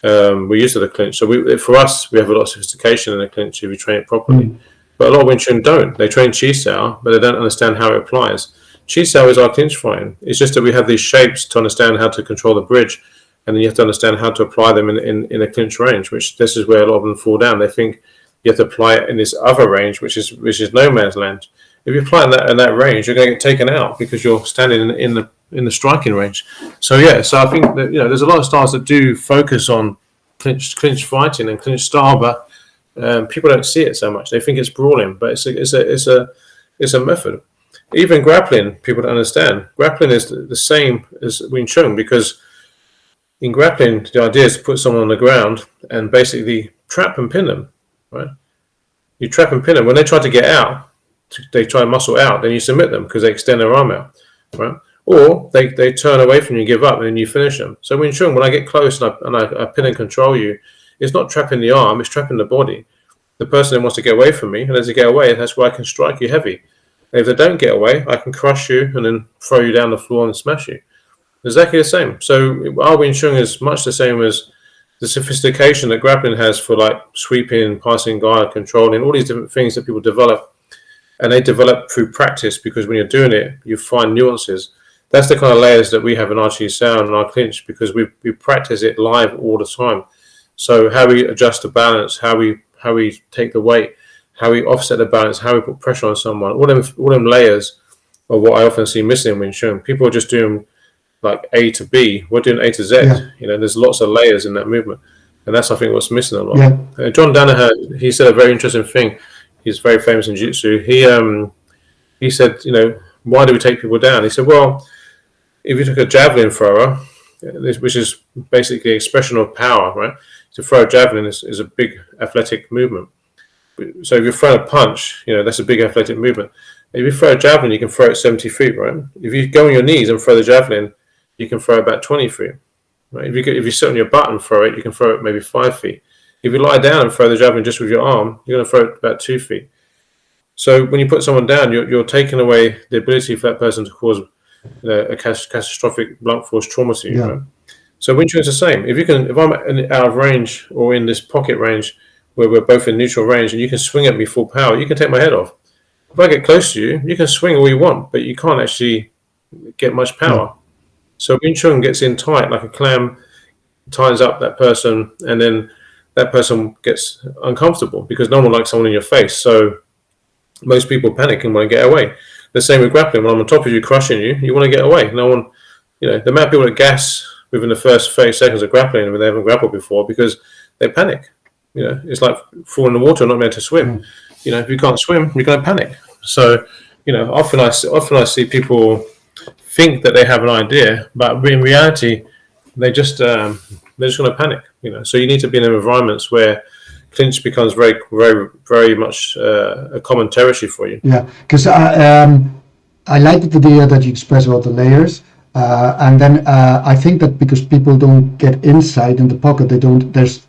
We're used to the clinch. So for us, we have a lot of sophistication in the clinch if you train it properly. But a lot of Wing Chun don't. They train Chi Sao, but they don't understand how it applies. Chi Sao is our clinch fighting. It's just that we have these shapes to understand how to control the bridge, and then you have to understand how to apply them in a clinch range, which this is where a lot of them fall down. They think you have to apply it in this other range, which is no man's land. If you apply in that range, you're going to get taken out because you're standing in the striking range. So I think that there's a lot of styles that do focus on clinch fighting and clinch style, but people don't see it so much. They think it's brawling, but it's a method. Even grappling, people don't understand. Grappling is the same as Wing Chun, because in grappling, the idea is to put someone on the ground and basically trap and pin them. Right? You trap and pin them. When they try to get out, they try and muscle out, then you submit them because they extend their arm out, right? Or they turn away from you and give up, and then you finish them. So Wing Chun, when I get close and I pin and control you, it's not trapping the arm, it's trapping the body. The person that wants to get away from me, and as they get away, that's where I can strike you heavy. And if they don't get away, I can crush you and then throw you down the floor and smash you. Exactly the same. So our Wing Chun is much the same as the sophistication that grappling has for like sweeping, passing guard, controlling, all these different things that people develop. And they develop through practice, because when you're doing it, you find nuances. That's the kind of layers that we have in our Chi Sao and our clinch, because we practice it live all the time. So how we adjust the balance, how we take the weight, how we offset the balance, how we put pressure on someone, all them layers are what I often see missing in Wing Chun. People are just doing like A to B. We're doing A to Z. Yeah. You know, there's lots of layers in that movement, and that's, I think, what's missing a lot. Yeah. John Danaher, he said a very interesting thing. He's very famous in jiu-jitsu. He said, you know, why do we take people down? He said, well, if you took a javelin thrower, which is basically expression of power, right? To throw a javelin is a big athletic movement. So if you throw a punch, you know, that's a big athletic movement. If you throw a javelin, you can throw it 70 feet, right? If you go on your knees and throw the javelin, you can throw about 20 feet, right? If you sit on your butt and throw it, you can throw it maybe 5 feet. If you lie down and throw the javelin just with your arm, you're going to throw it about 2 feet. So when you put someone down, you're taking away the ability for that person to cause, you know, a catastrophic blunt force trauma to you. Yeah. Right? So Wing Chun is the same. If I'm out of range or in this pocket range where we're both in neutral range, and you can swing at me full power, you can take my head off. If I get close to you, you can swing all you want, but you can't actually get much power. Yeah. So Wing Chun gets in tight like a clam, tightens up that person, and then that person gets uncomfortable because no one likes someone in your face. So most people panic and want to get away. The same with grappling. When I'm on top of you, crushing you, you want to get away. No one, you know, the amount of people that gas within the first 30 seconds of grappling when they haven't grappled before because they panic. You know, it's like falling in the water and not being able to swim. You know, if you can't swim, you're going to panic. So, you know, often I see people think that they have an idea, but in reality, they're just going to panic. You know, so you need to be in environments where clinch becomes very, very, very much a common territory for you. Yeah, because I like the idea that you express about the layers, and then I think that because people don't get inside in the pocket,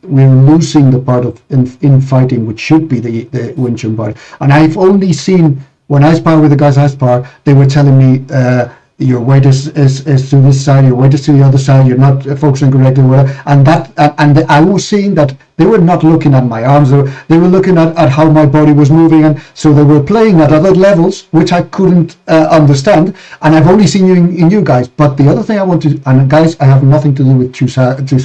we're losing the part of infighting, which should be the Wing Chun part. And I've only seen, when I spar with the guys I spar, they were telling me your weight is to this side, your weight is to the other side, you're not focusing correctly, whatever. And I was seeing that they were not looking at my arms, they were looking at how my body was moving, and so they were playing at other levels, which I couldn't understand. And I've only seen you in you guys. But the other thing I want to, and guys, I have nothing to do with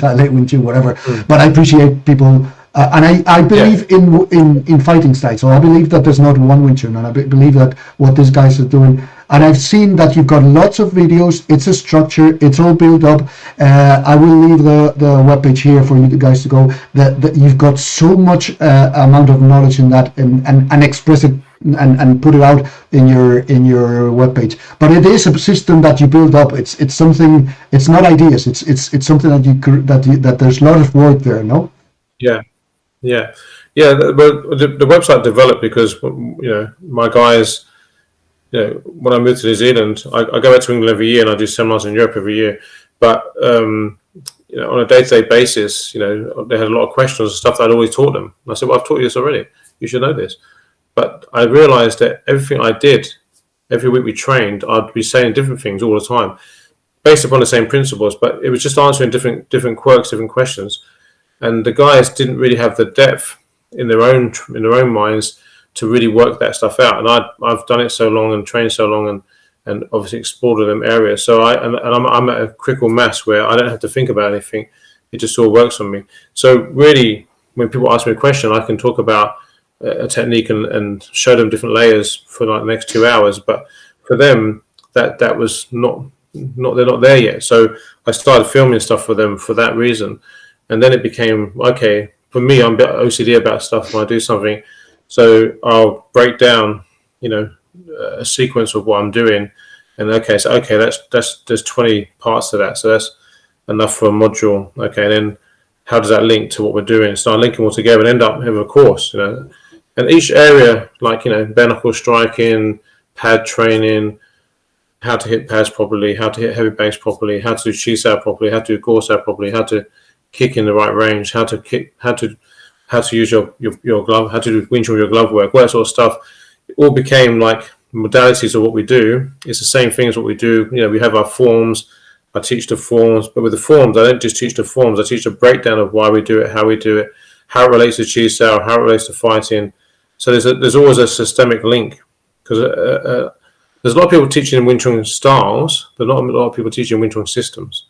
late Wing Chun, whatever, but I appreciate people. And I believe in fighting style. So I believe that there's not one Wing Chun, and I believe that what these guys are doing. And I've seen that you've got lots of videos. It's a structure. It's all built up. I will leave the webpage here for you guys to go. That you've got so much amount of knowledge in that, and express it and put it out in your webpage. But it is a system that you build up. It's something. It's not ideas. It's something that there's a lot of work there. No. Yeah. The website developed because, you know, my guys, you know, when I moved to New Zealand, I go back to England every year and I do seminars in Europe every year. But you know, on a day-to-day basis, you know, they had a lot of questions and stuff that I'd always taught them. And I said, well, I've taught you this already. You should know this. But I realized that everything I did, every week we trained, I'd be saying different things all the time, based upon the same principles. But it was just answering different quirks, different questions. And the guys didn't really have the depth in their own minds to really work that stuff out. And I've done it so long and trained so long and obviously explored them areas. So I'm at a critical mass where I don't have to think about anything. It just all works for me. So really, when people ask me a question, I can talk about a technique and show them different layers for like the next 2 hours. But for them, that was not they're not there yet. So I started filming stuff for them for that reason. And then it became, okay, for me, I'm a bit OCD about stuff when I do something. So I'll break down, you know, a sequence of what I'm doing. And there's 20 parts to that. So that's enough for a module. Okay, and then how does that link to what we're doing? Start linking all together and end up having a course, you know. And each area, like, you know, bare knuckle striking, pad training, how to hit pads properly, how to hit heavy banks properly, how to do Chi Sao properly, how to do Gorsao properly, how to kick in the right range, how to use your glove, how to do Wing Chun with your glove work, all that sort of stuff. It all became like modalities of what we do. It's the same thing as what we do. We have our forms. I teach the forms, but with the forms, I don't just teach the forms. I teach a breakdown of why we do it, how we do it, how it relates to chi sao, how it relates to fighting. So there's always a systemic link, because there's a lot of people teaching Wing Chun styles, but not a lot of people teaching Wing Chun systems.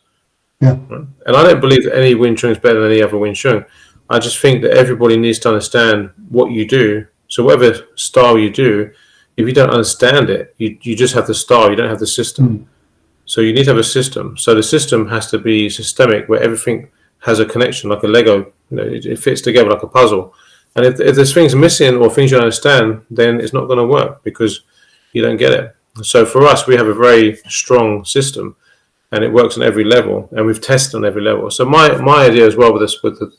Yeah. Right? And I don't believe that any Wing Chun is better than any other Wing Chun. I just think that everybody needs to understand what you do. So whatever style you do, if you don't understand it, you just have the style, you don't have the system. So you need to have a system. So the system has to be systemic, where everything has a connection, like a Lego. It fits together like a puzzle. And if there's things missing or things you don't understand, then it's not going to work, because you don't get it. So for us, we have a very strong system, and it works on every level, and we've tested on every level. So my idea as well with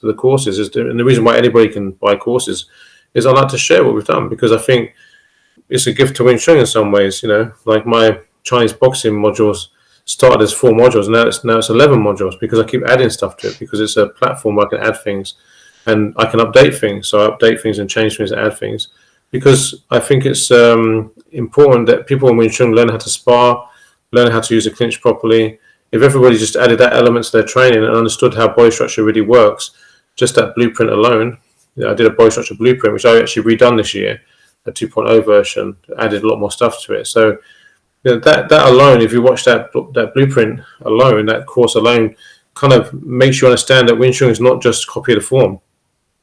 the courses is, and the reason why anybody can buy courses is I like to share what we've done, because I think it's a gift to Wing Chun in some ways. Like my Chinese boxing modules started as 4 modules, now it's 11 modules, because I keep adding stuff to it, because it's a platform where I can add things and I can update things. So I update things and change things and add things, because I think it's important that people in Wing Chun learn how to spar, learn how to use a clinch properly. If everybody just added that element to their training and understood how body structure really works, just that blueprint alone. I did a body structure blueprint, which I actually redone this year, a 2.0 version, added a lot more stuff to it. So that alone, if you watch that blueprint alone, that course alone, kind of makes you understand that Wing Chun is not just copy of the form,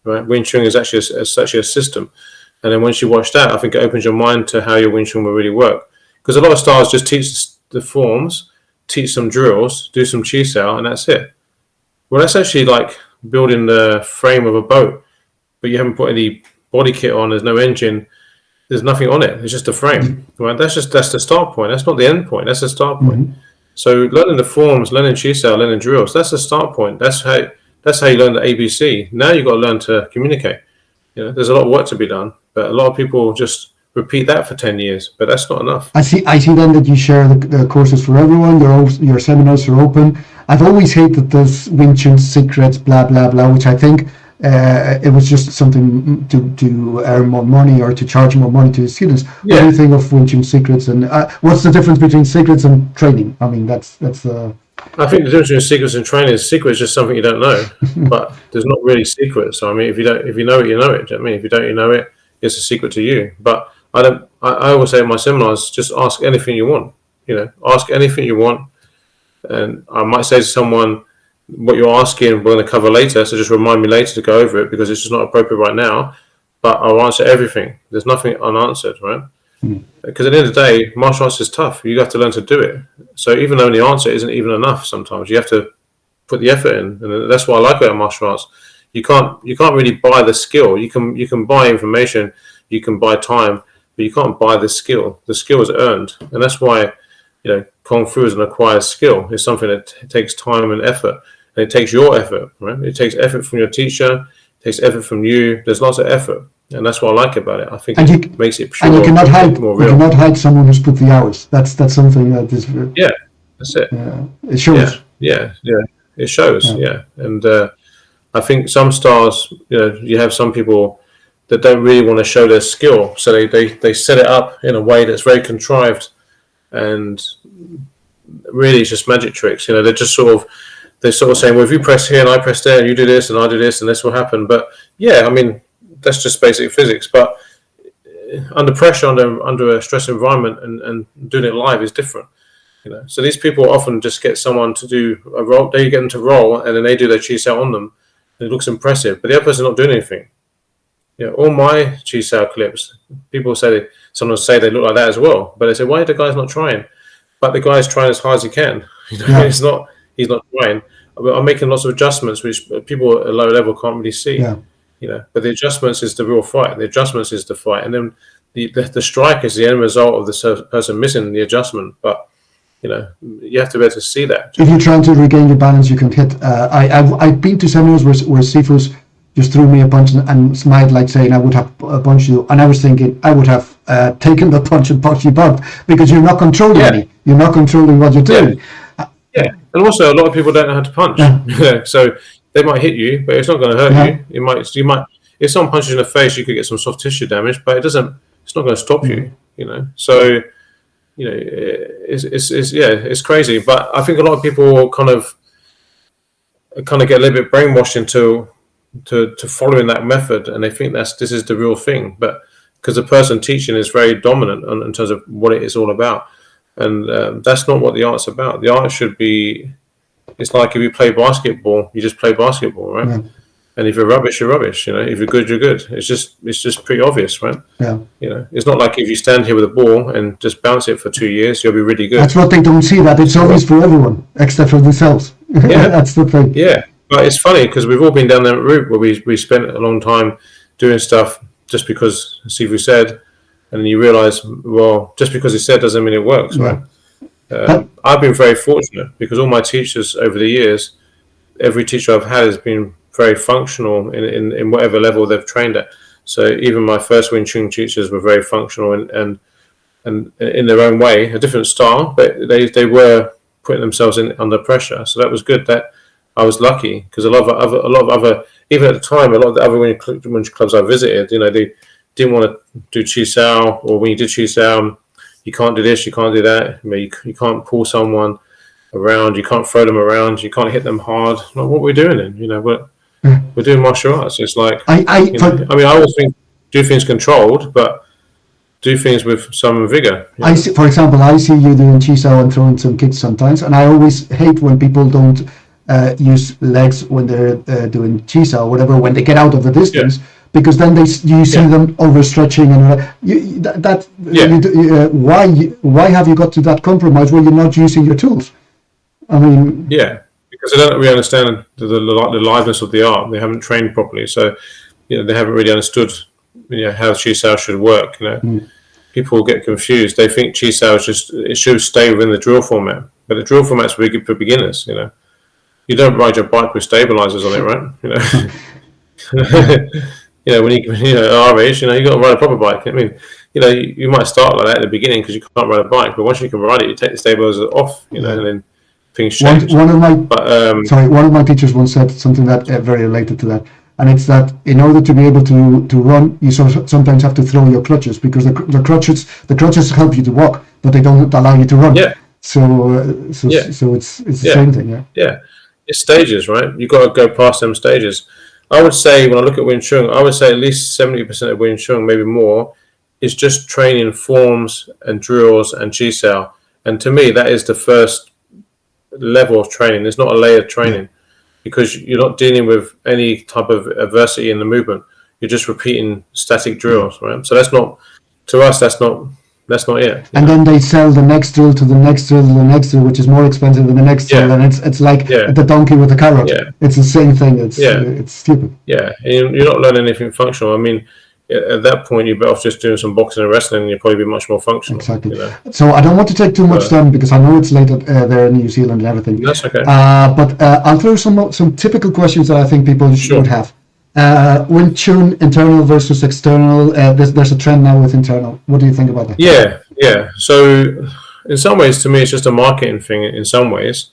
right? Wing Chun is actually a system. And then once you watch that, I think it opens your mind to how your Wing Chun will really work. Because a lot of styles just teach the forms, teach some drills, do some chi sao, and that's it. Well, that's actually like building the frame of a boat, but you haven't put any body kit on, there's no engine, there's nothing on it, it's just a frame, right? That's the start point, that's not the end point, that's the start point. So learning the forms, learning chi sao, learning drills, that's the start point. That's how you learn the ABC. Now you've got to learn to communicate. There's a lot of work to be done, but a lot of people just repeat that for 10 years, but that's not enough. I see then that you share the courses for everyone. Your seminars are open. I've always hated this Wing Chun secrets, blah, blah, blah, which I think it was just something to earn more money or to charge more money to the students. Yeah. What do you think of Wing Chun secrets, and what's the difference between secrets and training? I mean, that's I think the difference between secrets and training is secret is just something you don't know, but there's not really secrets. So I mean, if you know it, you know it. Do you know what I mean? If you don't, you know it. It's a secret to you. But I always say in my seminars, just ask anything you want. Ask anything you want, and I might say to someone, what you're asking, we're going to cover later. So just remind me later to go over it, because it's just not appropriate right now. But I'll answer everything. There's nothing unanswered, right? Because at the end of the day, martial arts is tough. You have to learn to do it. So even though the answer isn't even enough, sometimes you have to put the effort in, and that's what I like about martial arts. You can't really buy the skill. You can buy information, you can buy time, but you can't buy the skill. The skill is earned, and that's why Kung Fu is an acquired skill. It's something that takes time and effort, and it takes your effort, right? It takes effort from your teacher, it takes effort from you. There's lots of effort. And that's what I like about it. I think it makes it pure. And you cannot hide. More real. You cannot hide someone who's put the hours. That's something that is. Yeah, that's it. It shows. Yeah. It shows. Yeah, and I think some styles, you have some people that don't really want to show their skill, so they set it up in a way that's very contrived, and really it's just magic tricks. They're just sort of saying, well, if you press here and I press there, and you do this and I do this, and this will happen. But yeah, I mean, that's just basic physics, but under pressure, under a stress environment, and doing it live is different. So these people often just get someone to do a roll. They get them to roll, and then they do their chi sao on them, and it looks impressive. But the other person's not doing anything. All my chi sao clips, people sometimes say they look like that as well. But they say, why are the guy's not trying? But the guy's trying as hard as he can. He's not trying. I'm making lots of adjustments which people at a low level can't really see. Yeah. But the adjustments is the real fight. The adjustments is the fight, and then the strike is the end result of the person missing the adjustment. But you have to be able to see that. If you're trying to regain your balance, you can hit. I've been to seminars where sifus just threw me a punch and smiled, like saying I would have punched you, and I was thinking I would have taken the punch and punched you back, because you're not controlling me. You're not controlling what you're doing. Yeah, and also a lot of people don't know how to punch. Yeah. So they might hit you, but it's not going to hurt you. You might. If someone punches you in the face, you could get some soft tissue damage, but it doesn't it's not going to stop you, you know. So, you know, it's crazy. But I think a lot of people kind of get a little bit brainwashed into to following that method, and they think this is the real thing. But because the person teaching is very dominant in terms of what it is all about, and that's not what the art's about. The art should be. It's like if you play basketball, you just play basketball, right? Yeah. And if you're rubbish, you're rubbish. You know, if you're good, you're good. It's just pretty obvious, right? Yeah. You know, it's not like if you stand here with a ball and just bounce it for 2 years, you'll be really good. That's what they don't see. That it's obvious for everyone except for themselves. Yeah, that's the thing. Yeah, but it's funny because we've all been down that route where we spent a long time doing stuff just because Sifu said, and then you realise, well, just because he said doesn't mean it works, right? I've been very fortunate because all my teachers over the years, every teacher I've had has been very functional in whatever level they've trained at. So even my first Wing Chun teachers were very functional and in their own way, a different style, but they were putting themselves under pressure. So that was good. That I was lucky because a lot of other even at the time, a lot of the other Wing Chun clubs I visited, you know, they didn't want to do Chi Sao, or when you did Chi Sao, you can't do this, you can't do that. I mean, you can't pull someone around, you can't throw them around, you can't hit them hard. Like, what we're doing then, you know, we're doing martial arts. It's like I always think do things controlled, but do things with some vigor. For example, I see you doing Chi Sao and throwing some kicks sometimes, and I always hate when people don't use legs when they're doing Chi Sao or whatever, when they get out of the distance. Yeah. Because then you see them overstretching, and why have you got to that compromise where you're not using your tools? I mean, because they don't really understand the liveness of the art. They haven't trained properly, so you know they haven't really understood how Chi Sao should work. You know, people get confused. They think Chi Sao it should stay within the drill format, but the drill format's for beginners. You know, you don't ride your bike with stabilizers on it, right? You know. You know, when you our age, you know, you got to ride a proper bike. I mean, you know, you might start like that at the beginning because you can't ride a bike, but once you can ride it, you take the stabilizers off, you know, and then things change. One of my teachers once said something that very related to that, and it's that in order to be able to run, you sometimes have to throw your clutches because the crutches help you to walk, but they don't allow you to run. Yeah. So it's the same thing. Yeah. Yeah. It's stages, right? You got to go past them stages. I would say when I look at Wing Chun, I would say at least 70% of Wing Chun, maybe more, is just training forms and drills and Chi Sao. And to me, that is the first level of training. There's not a layered training because you're not dealing with any type of adversity in the movement. You're just repeating static drills, right? So that's not it. And then they sell the next drill to the next drill to the next drill, which is more expensive than the next drill, and it's like the donkey with the carrot. Yeah. It's the same thing. It's stupid. Yeah, and you're not learning anything functional. I mean, at that point, you're better off just doing some boxing and wrestling, and you'll probably be much more functional. Exactly. You know? So I don't want to take too much time because I know it's late there in New Zealand and everything. That's okay. But I'll throw some typical questions that I think people should have. Wing Chun, internal versus external. There's a trend now with internal. What do you think about that? Yeah. So in some ways, to me, it's just a marketing thing. In some ways,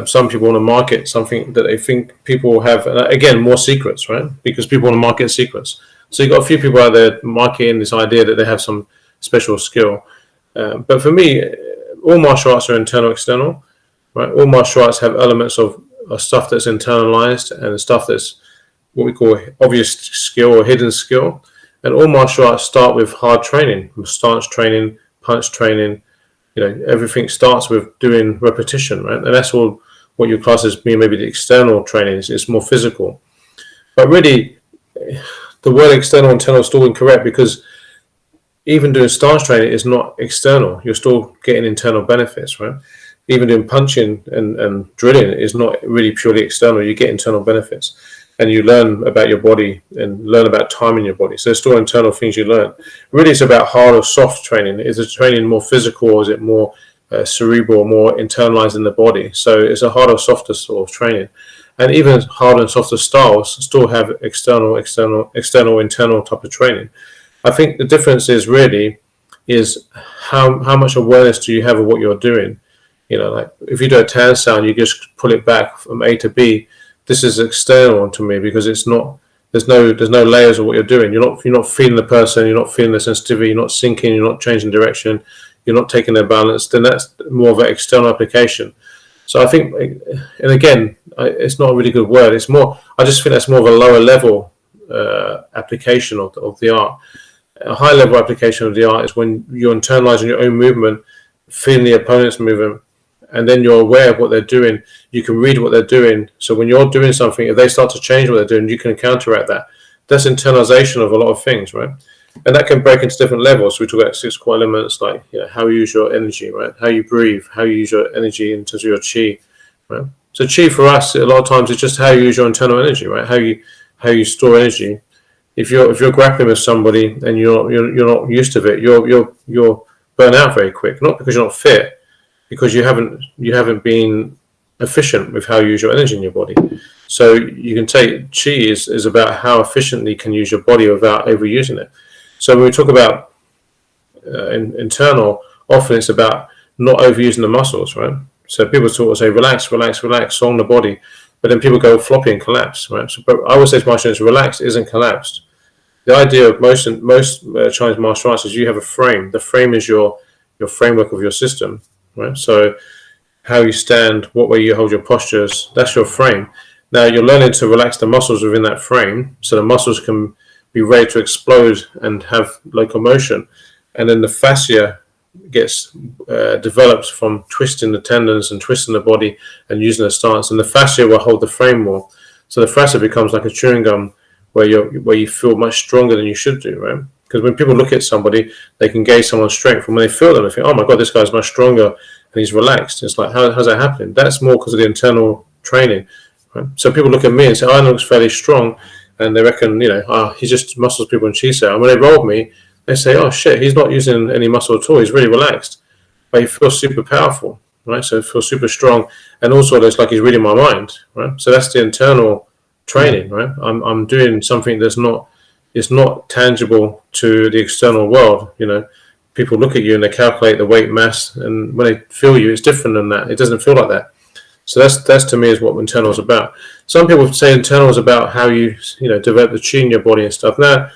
some people want to market something that they think people have. Again, more secrets, right? Because people want to market secrets. So you've got a few people out there marketing this idea that they have some special skill. But for me, all martial arts are internal, external, right? All martial arts have elements of stuff that's internalized and stuff that's what we call obvious skill or hidden skill. And all martial arts start with hard training, stance training, punch training. You know, everything starts with doing repetition, right? And that's all what your classes mean. Maybe the external training is more physical. But really, the word external and internal is still incorrect because even doing stance training is not external. You're still getting internal benefits, right? Even doing punching and drilling is not really purely external. You get internal benefits. And you learn about your body and learn about time in your body. So there's still internal things you learn. Really, it's about hard or soft training. Is the training more physical or is it more cerebral, more internalized in the body? So it's a harder, softer sort of training. And even harder and softer styles still have external, internal type of training. I think the difference is how much awareness do you have of what you're doing? You know, like if you do a tan sound, you just pull it back from A to B. This is external to me because it's not there's no layers of what you're doing. You're not feeling the person. You're not feeling the sensitivity. You're not sinking. You're not changing direction. You're not taking their balance. Then that's more of an external application. So I think, and again, it's not a really good word. It's more. I just think that's more of a lower level application of the art. A high level application of the art is when you're internalizing your own movement, feeling the opponent's movement, and then you're aware of what they're doing. You can read what they're doing. So when you're doing something, if they start to change what they're doing, you can counteract that. That's internalization of a lot of things, right? And that can break into different levels. So we talk about 6 core elements, like how you use your energy, right? How you breathe, how you use your energy in terms of your chi, right? So chi for us, a lot of times, it's just how you use your internal energy, right? How you store energy. If you're grappling with somebody and you're not used to it, you're burn out very quick. Not because you're not fit, because you haven't been efficient with how you use your energy in your body. So you can take chi is about how efficiently you can use your body without overusing it. So when we talk about internal, often it's about not overusing the muscles, right? So people say relax, song the body, but then people go floppy and collapse, right? So, but I would say to my students, relaxed isn't collapsed. The idea of most Chinese martial arts is you have a frame. The frame is your framework of your system, right? So how you stand, what way you hold your postures, that's your frame. Now you're learning to relax the muscles within that frame, so the muscles can be ready to explode and have locomotion, and then the fascia gets developed from twisting the tendons and twisting the body and using the stance, and the fascia will hold the frame more. So the fascia becomes like a chewing gum where you feel much stronger than you should do, right? Because when people look at somebody, they can gauge someone's strength, and when they feel them, they think, oh my god, this guy's much stronger and he's relaxed. It's like, how's that happening? That's more because of the internal training, right? So people look at me and say, oh, I looks fairly strong, and they reckon, he just muscles people in Chi. And when they roll me, they say, oh shit, he's not using any muscle at all, he's really relaxed, but he feels super powerful, right? So he feels super strong, and also it's like he's reading my mind, right? So that's the internal training, right? I'm doing something that's not tangible to the external world. People look at you and they calculate the weight, mass, and when they feel you, it's different than that. It doesn't feel like that. So that's to me is what internal is about. Some people say internal is about how you develop the chi in your body and stuff. Now,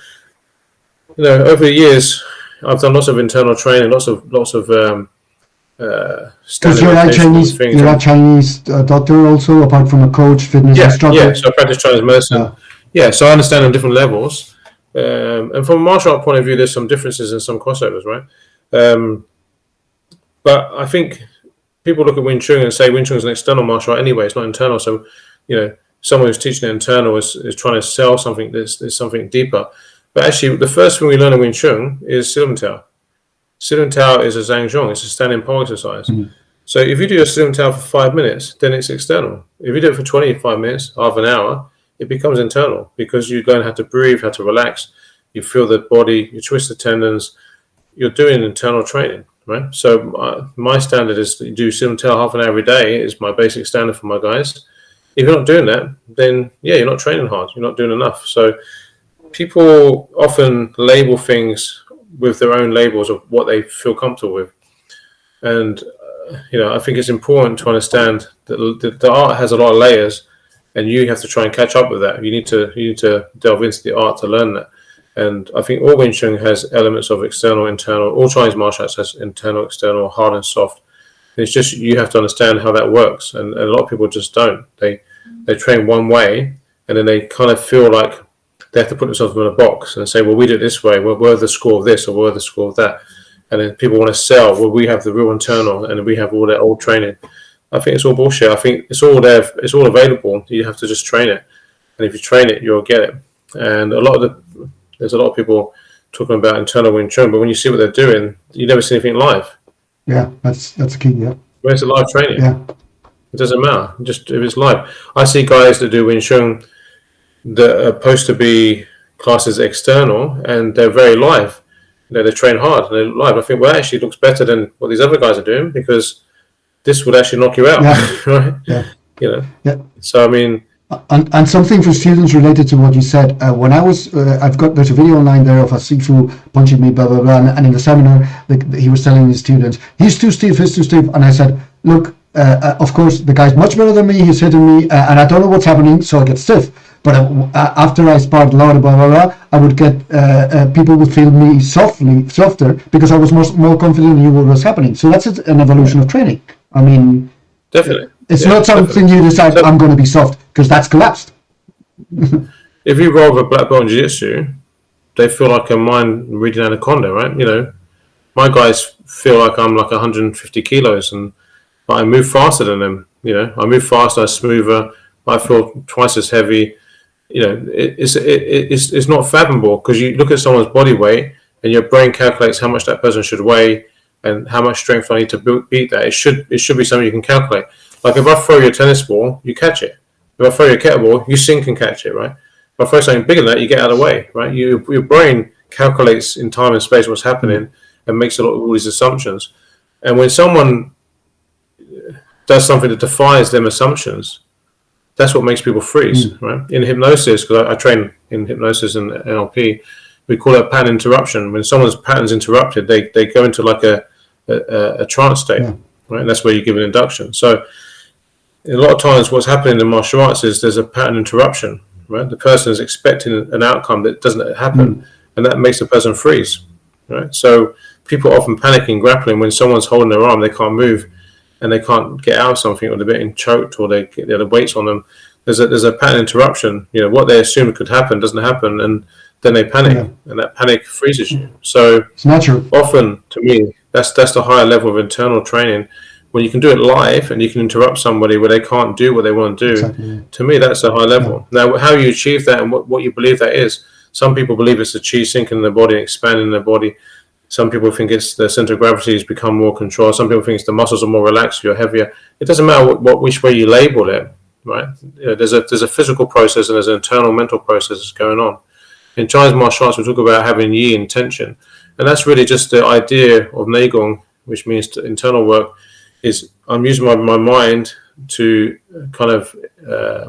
over the years, I've done lots of internal training, lots of because you're a Chinese doctor also, apart from a coach, fitness instructor. Yeah, so I practice Chinese medicine. Yeah, so I understand on different levels. And from a martial art point of view, there's some differences and some crossovers, right? But I think people look at Wing Chun and say Wing Chun is an external martial art anyway, it's not internal. So, someone who's teaching the internal is trying to sell something that's something deeper. But actually, the first thing we learn in Wing Chun is Silam Tao. Silam Tao is a Zhangzhong, it's a standing pole exercise. Mm-hmm. So if you do a Silam Tao for 5 minutes, then it's external. If you do it for 25 minutes, half an hour, it becomes internal, because you learn how to breathe, how to relax, you feel the body, you twist the tendons, you're doing internal training, right? So my standard is that you do Silam Tao half an hour every day is my basic standard for my guys. If you're not doing that, then you're not training hard, you're not doing enough. So people often label things with their own labels of what they feel comfortable with. And, I think it's important to understand that the art has a lot of layers, and you have to try and catch up with that. You need to delve into the art to learn that. And I think all Wing Chun has elements of external, internal. All Chinese martial arts has internal, external, hard and soft. And it's just you have to understand how that works. And a lot of people just don't. They train one way, and then they kind of feel like they have to put themselves in a box and say, well, we do it this way. We're the score of this, or we're the score of that. And then people want to sell, well, we have the real internal, and we have all that old training. I think it's all bullshit. I think it's all there. It's all available. You have to just train it. And if you train it, you'll get it. And there's a lot of people talking about internal Wing Chun, but when you see what they're doing, you never see anything live. Yeah, that's key, yeah. Where's the live training? Yeah. It doesn't matter. Just if it's live. I see guys that do Wing Chun that are supposed to be classed as external, and they're very live. They train hard and they're live. I think, well, actually, it looks better than what these other guys are doing, because this would actually knock you out, right? Yeah. Yeah. So I mean, and something for students related to what you said. When I was, there's a video online there of a Sifu punching me, blah blah blah, and in the seminar, he was telling his students, he's too stiff, and I said, look, of course, the guy's much better than me. He's hitting me, and I don't know what's happening, so I get stiff. But after I sparred a lot, blah, blah, blah, I would get, people would feel me softer because I was more confident in what was happening. So that's an evolution of training. I mean, definitely. It's not something you decide, I'm going to be soft, because that's collapsed. If you roll with a black belt in jiu-jitsu, they feel like a mind reading anaconda, right? You know, my guys feel like I'm like 150 kilos, but I move faster than them. You know, I move faster, I'm smoother, I feel twice as heavy. You know, it's not fathomable, because you look at someone's body weight and your brain calculates how much that person should weigh and how much strength I need to beat that. It should be something you can calculate. Like if I throw you a tennis ball, you catch it. If I throw you a kettlebell, you sink and catch it, right? If I throw something bigger than that, you get out of the way, right? Your brain calculates in time and space what's happening and makes all these assumptions. And when someone does something that defies them assumptions, that's what makes people freeze, right? In hypnosis, because I train in hypnosis and NLP, we call it pattern interruption. When someone's pattern's interrupted, they go into like a trance state, right? And that's where you give an induction. So a lot of times what's happening in martial arts is there's a pattern interruption, right? The person is expecting an outcome that doesn't happen, and that makes the person freeze, right? So people often panic in grappling when someone's holding their arm, they can't move, and they can't get out of something, or they're getting choked, or they get the weights on them. There's a pattern interruption. You know, what they assume could happen doesn't happen, and then they panic, and that panic freezes you. So it's natural. Often, to me, that's the higher level of internal training. When you can do it live and you can interrupt somebody where they can't do what they want to do, exactly. To me, that's a high level. Now, how you achieve that and what you believe that is, some people believe it's the chi sinking in the body and expanding the body. Some people think it's the center of gravity has become more controlled. Some people think it's the muscles are more relaxed, you're heavier. It doesn't matter which way you label it, right? You know, there's a physical process and there's an internal mental process that's going on. In Chinese martial arts, we talk about having yi and tension. And that's really just the idea of neigong, which means internal work, is I'm using my mind to kind of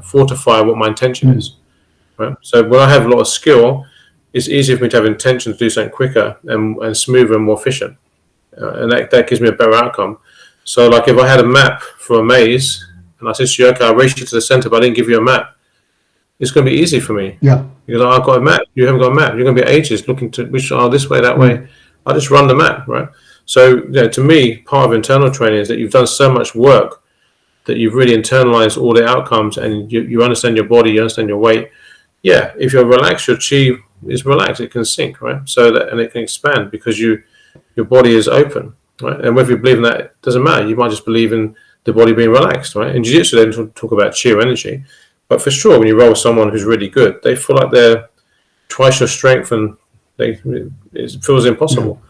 fortify what my intention is. Right? So when I have a lot of skill, it's easier for me to have intention to do something quicker and smoother and more efficient. And that gives me a better outcome. So like if I had a map for a maze, and I said to you, okay, I'll race you to the center, but I didn't give you a map, it's going to be easy for me. Yeah. Because I've got a map. You haven't got a map. You're going to be ages looking to which this way, that way. I'll just run the map, right? So, to me, part of internal training is that you've done so much work that you've really internalized all the outcomes, and you understand your body, you understand your weight. Yeah, if you're relaxed, your chi is relaxed. It can sink, right? And it can expand because your body is open, right? And whether you believe in that, it doesn't matter. You might just believe in the body being relaxed, right? In jiu-jitsu, they don't talk about chi or energy. But for sure, when you roll with someone who's really good, they feel like they're twice your strength, and it feels impossible.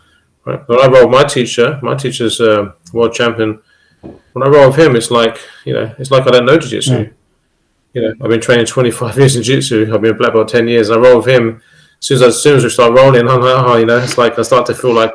Right? When I roll with my teacher's world champion. When I roll with him, it's like I don't know jiu-jitsu. I've been training 25 years in jiu-jitsu. I've been a black belt 10 years. And I roll with him. As soon as we start rolling, I'm like, it's like I start to feel like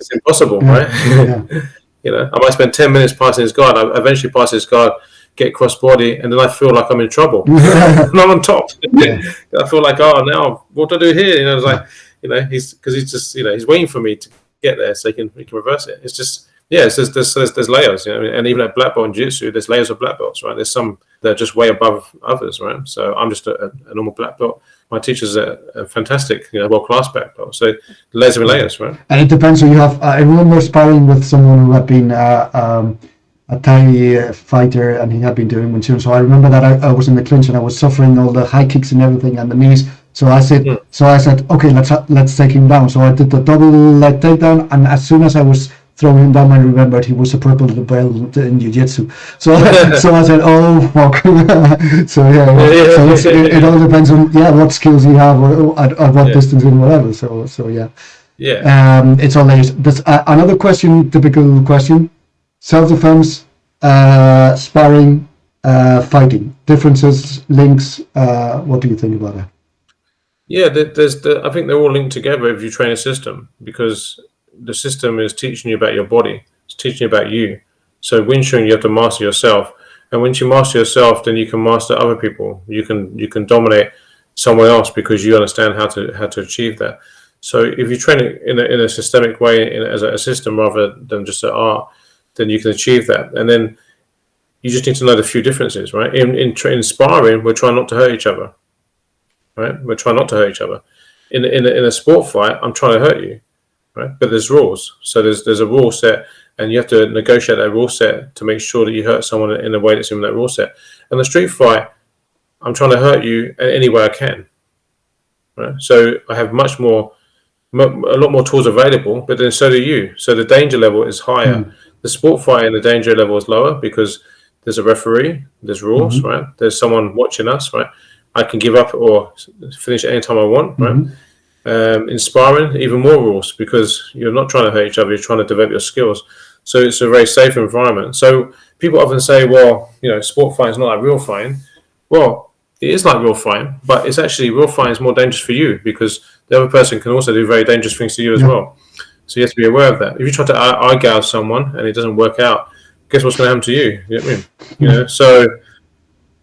it's impossible, right? I might spend 10 minutes passing his guard. I eventually pass his guard, get cross body, and then I feel like I'm in trouble. And I'm on top. I feel like, now what do I do here? It's like, he's just, he's waiting for me to get there so he can reverse it. It's just, there's layers, and even at black belt in jiu-jitsu, there's layers of black belts, right? There's some that are just way above others, right? So I'm just a normal black belt. My teacher's a fantastic, world-class black belt. So layers and layers, right? And it depends. So you have, I remember sparring with someone who had been a Thai fighter, and he had been doing Wing Chun. So I remember that I was in the clinch and I was suffering all the high kicks and everything and the knees. So I said, okay, let's take him down. So I did the double leg takedown, and as soon as I was throwing him down, I remembered he was a purple belt in jiu-jitsu. So I said, oh fuck. So it all depends on what skills you have or at what distance and whatever. So yeah. It's all layers. There's another question, typical question: self-defense, sparring, fighting. Differences, links. What do you think about that? Yeah, I think they're all linked together if you train a system, because the system is teaching you about your body. It's teaching you about you. So Wing Chun, you have to master yourself. And once you master yourself, then you can master other people. You can dominate someone else because you understand how to achieve that. So if you train it in a systemic way, as a system rather than just an art, then you can achieve that. And then you just need to know the few differences, right? In sparring, we're trying not to hurt each other, right? We're trying not to hurt each other. In a sport fight, I'm trying to hurt you, right? But there's rules. So there's a rule set, and you have to negotiate that rule set to make sure that you hurt someone in a way that's in that rule set. And the street fight, I'm trying to hurt you any way I can, right? So I have a lot more tools available, but then so do you. So the danger level is higher. The sport fight and the danger level is lower because there's a referee, there's rules, right? There's someone watching us, right? I can give up or finish at any time I want, right? In sparring, even more rules because you're not trying to hurt each other, you're trying to develop your skills. So it's a very safe environment. So people often say, well, sport fighting is not like real fighting. Well, it is like real fighting, but it's actually real fighting is more dangerous for you because the other person can also do very dangerous things to you as well. So you have to be aware of that. If you try to eye gouge someone and it doesn't work out, guess what's going to happen to you? You know what I mean? So,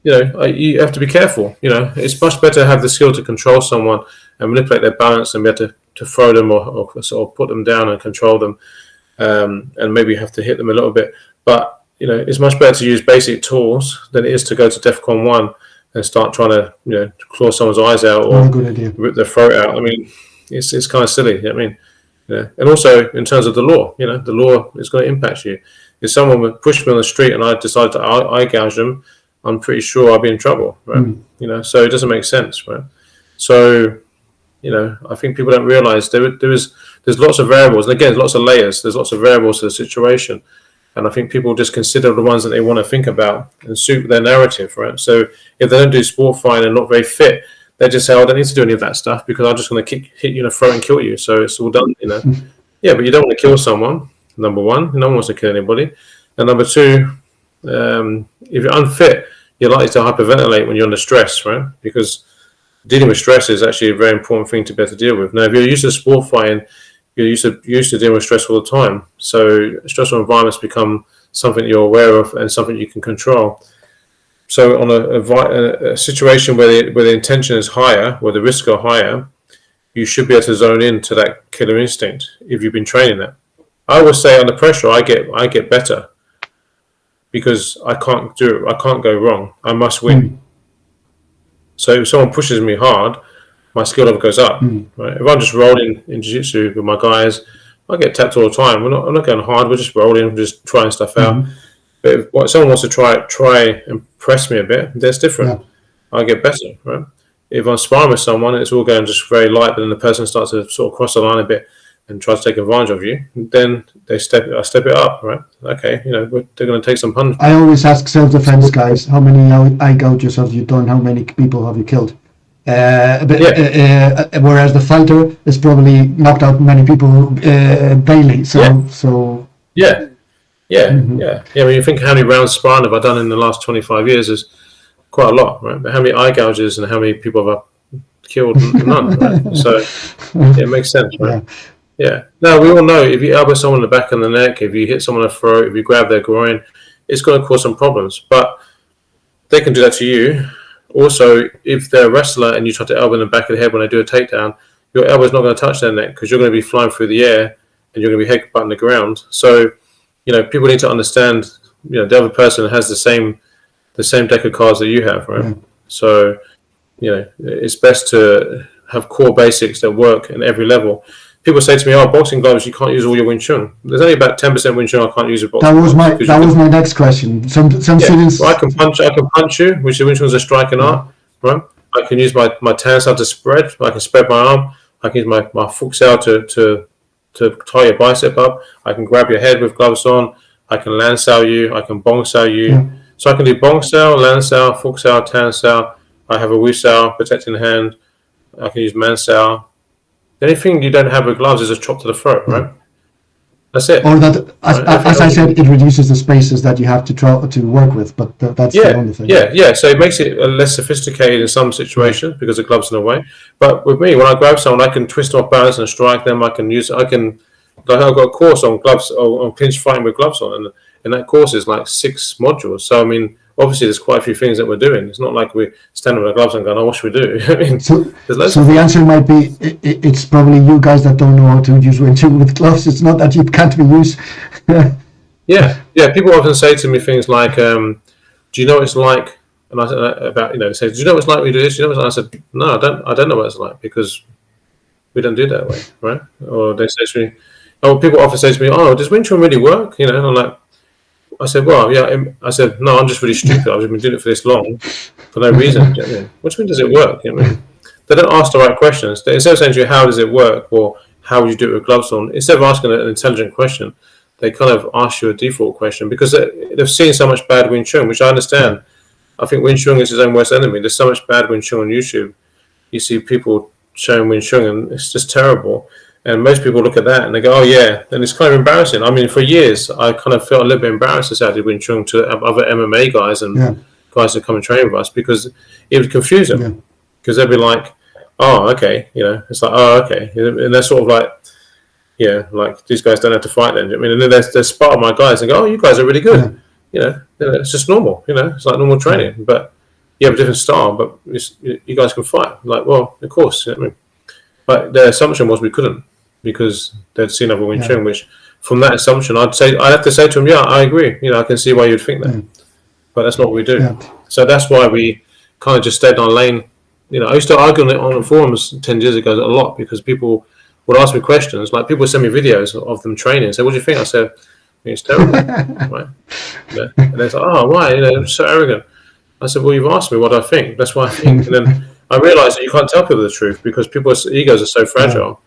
you have to be careful. It's much better to have the skill to control someone and manipulate their balance and be able to throw them or put them down and control them, and maybe have to hit them a little bit. But, it's much better to use basic tools than it is to go to DEFCON 1 and start trying to, claw someone's eyes out or rip their throat out. I mean, it's kind of silly. You know what I mean? And also in terms of the law, the law is going to impact you. If someone would push me on the street and I decided to eye gouge them, I'm pretty sure I'll be in trouble, right? So it doesn't make sense, right? So, I think people don't realize there's lots of variables. And again, there's lots of layers. There's lots of variables to the situation. And I think people just consider the ones that they want to think about and suit their narrative, right? So if they don't do sport fighting and not very fit, they just say, I don't need to do any of that stuff because I'm just going to hit you in the throat and kill you. So it's all done, Yeah, but you don't want to kill someone, number one. No one wants to kill anybody. And number two, if you're unfit, you're likely to hyperventilate when you're under stress, right? Because dealing with stress is actually a very important thing to be able to deal with. Now, if you're used to sport fighting, you're used to dealing with stress all the time. So stressful environments become something you're aware of and something you can control. So on a situation where the intention is higher, where the risks are higher, you should be able to zone into that killer instinct if you've been training that. I always say under pressure, I get better because I can't go wrong. I must win. So if someone pushes me hard, my skill level goes up. Right? If I'm just rolling in jiu-jitsu with my guys, I get tapped all the time. I'm not going hard. We're just rolling, just trying stuff out. But if someone wants to try and press me a bit, that's different. I get better, right? If I'm sparring with someone, it's all going just very light, but then the person starts to sort of cross the line a bit and try to take advantage of you, then I step it up, right? Okay, they're going to take some punishment. I always ask self-defense guys, how many eye gouges have you done? How many people have you killed? Whereas the fighter is probably knocked out many people daily. When you think how many rounds sparring have I done in the last 25 years is quite a lot, right? But how many eye gouges and how many people have I killed? None, right? So it makes sense, right? Yeah. Now, we all know if you elbow someone in the back of the neck, if you hit someone in the throat, if you grab their groin, it's going to cause some problems. But they can do that to you. Also, if they're a wrestler and you try to elbow in the back of the head when they do a takedown, your elbow's not going to touch their neck because you're going to be flying through the air and you're going to be headbutting the ground. So, people need to understand, the other person has the same deck of cards that you have, right? So, it's best to have core basics that work in every level. People say to me, boxing gloves, you can't use all your Wing Chun. There's only about 10% Wing Chun I can't use with boxing gloves. That was my next question. Some students... Well, I can punch you, which Wing Chun is a striking art, right? I can use my tan side to spread. I can spread my arm. I can use my full sail to tie your bicep up. I can grab your head with gloves on. I can land sail you. I can bong sail you. So I can do bong sail, land sail, full sail, tan sail. I have a wu sail, protecting the hand. I can use man sail. The only thing you don't have with gloves is a chop to the throat, right? That's it. Or that, as I said, it reduces the spaces that you have to try to work with, but that's the only thing. Yeah. So it makes it less sophisticated in some situations because the gloves in the way. But with me, when I grab someone, I can twist off balance and strike them. I've got a course on gloves, on clinch fighting with gloves on, and that course is like 6 modules. So, I mean, obviously there's quite a few things that we're doing. It's not like we're standing with our gloves and going, what should we do? I mean, so the answer might be, it's probably you guys that don't know how to use Wing Chun with gloves. It's not that you can't be used. Yeah. People often say to me things like, do you know what it's like? And I said about, they say, do you know what it's like when you do this? Do you know what it's like? I said, no, I don't know what it's like, because we don't do it that way, right? Or they say to me, people often say to me, oh, does Wing Chun really work? And I'm like, I said, well, yeah. I said, no, I'm just really stupid. I've just been doing it for this long for no reason. Do you know what I mean? What do you mean, does it work? You know what I mean? They don't ask the right questions. Instead of saying to you, how does it work? Or how would you do it with gloves on? Instead of asking an intelligent question, they kind of ask you a default question, because they've seen so much bad Wing Chun, which I understand. I think Wing Chun is his own worst enemy. There's so much bad Wing Chun on YouTube. You see people showing Wing Chun, and it's just terrible. And most people look at that and they go, oh, yeah. And it's kind of embarrassing. I mean, for years, I kind of felt a little bit embarrassed as I did Wing Chun to other MMA guys and guys that come and train with us, because it would confuse them. Because they'd be like, oh, okay. It's like, oh, okay. And they're sort of like, like, these guys don't have to fight then. I mean, and then they're part of my guys and go, oh, you guys are really good. It's just normal. It's like normal training. But you have a different style, but you guys can fight. I'm like, well, of course. I mean, but their assumption was we couldn't, because they'd seen other Wing Chun, which from that assumption, I'd have to say to them, yeah, I agree. I can see why you'd think that. But that's not what we do. So that's why we kind of just stayed in our lane. I used to argue on the forums 10 years ago a lot, because people would ask me questions. Like, people would send me videos of them training and say, what do you think? I said, it's terrible. Right? And they're like, oh, why? They're so arrogant. I said, well, you've asked me what I think. That's what I think. And then I realized that you can't tell people the truth, because people's egos are so fragile.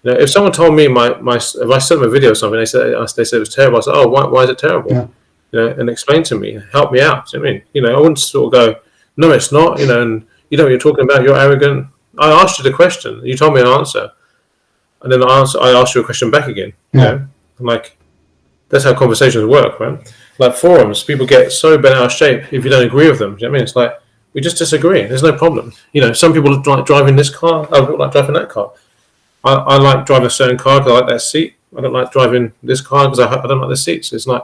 If someone told me if I sent them a video or something, they said it was terrible, I said, oh, why is it terrible? And explain to me, help me out. I mean, I wouldn't sort of go, no, it's not, and you know what you're talking about, you're arrogant. I asked you the question, you told me an answer, and then I asked you a question back again. Like, that's how conversations work, right? Like forums, people get so bent out of shape if you don't agree with them. Do you know what I mean? It's like, we just disagree. There's no problem. Some people like driving this car, other people like driving that car. I like driving a certain car because I like that seat. I don't like driving this car because I don't like the seats. It's like,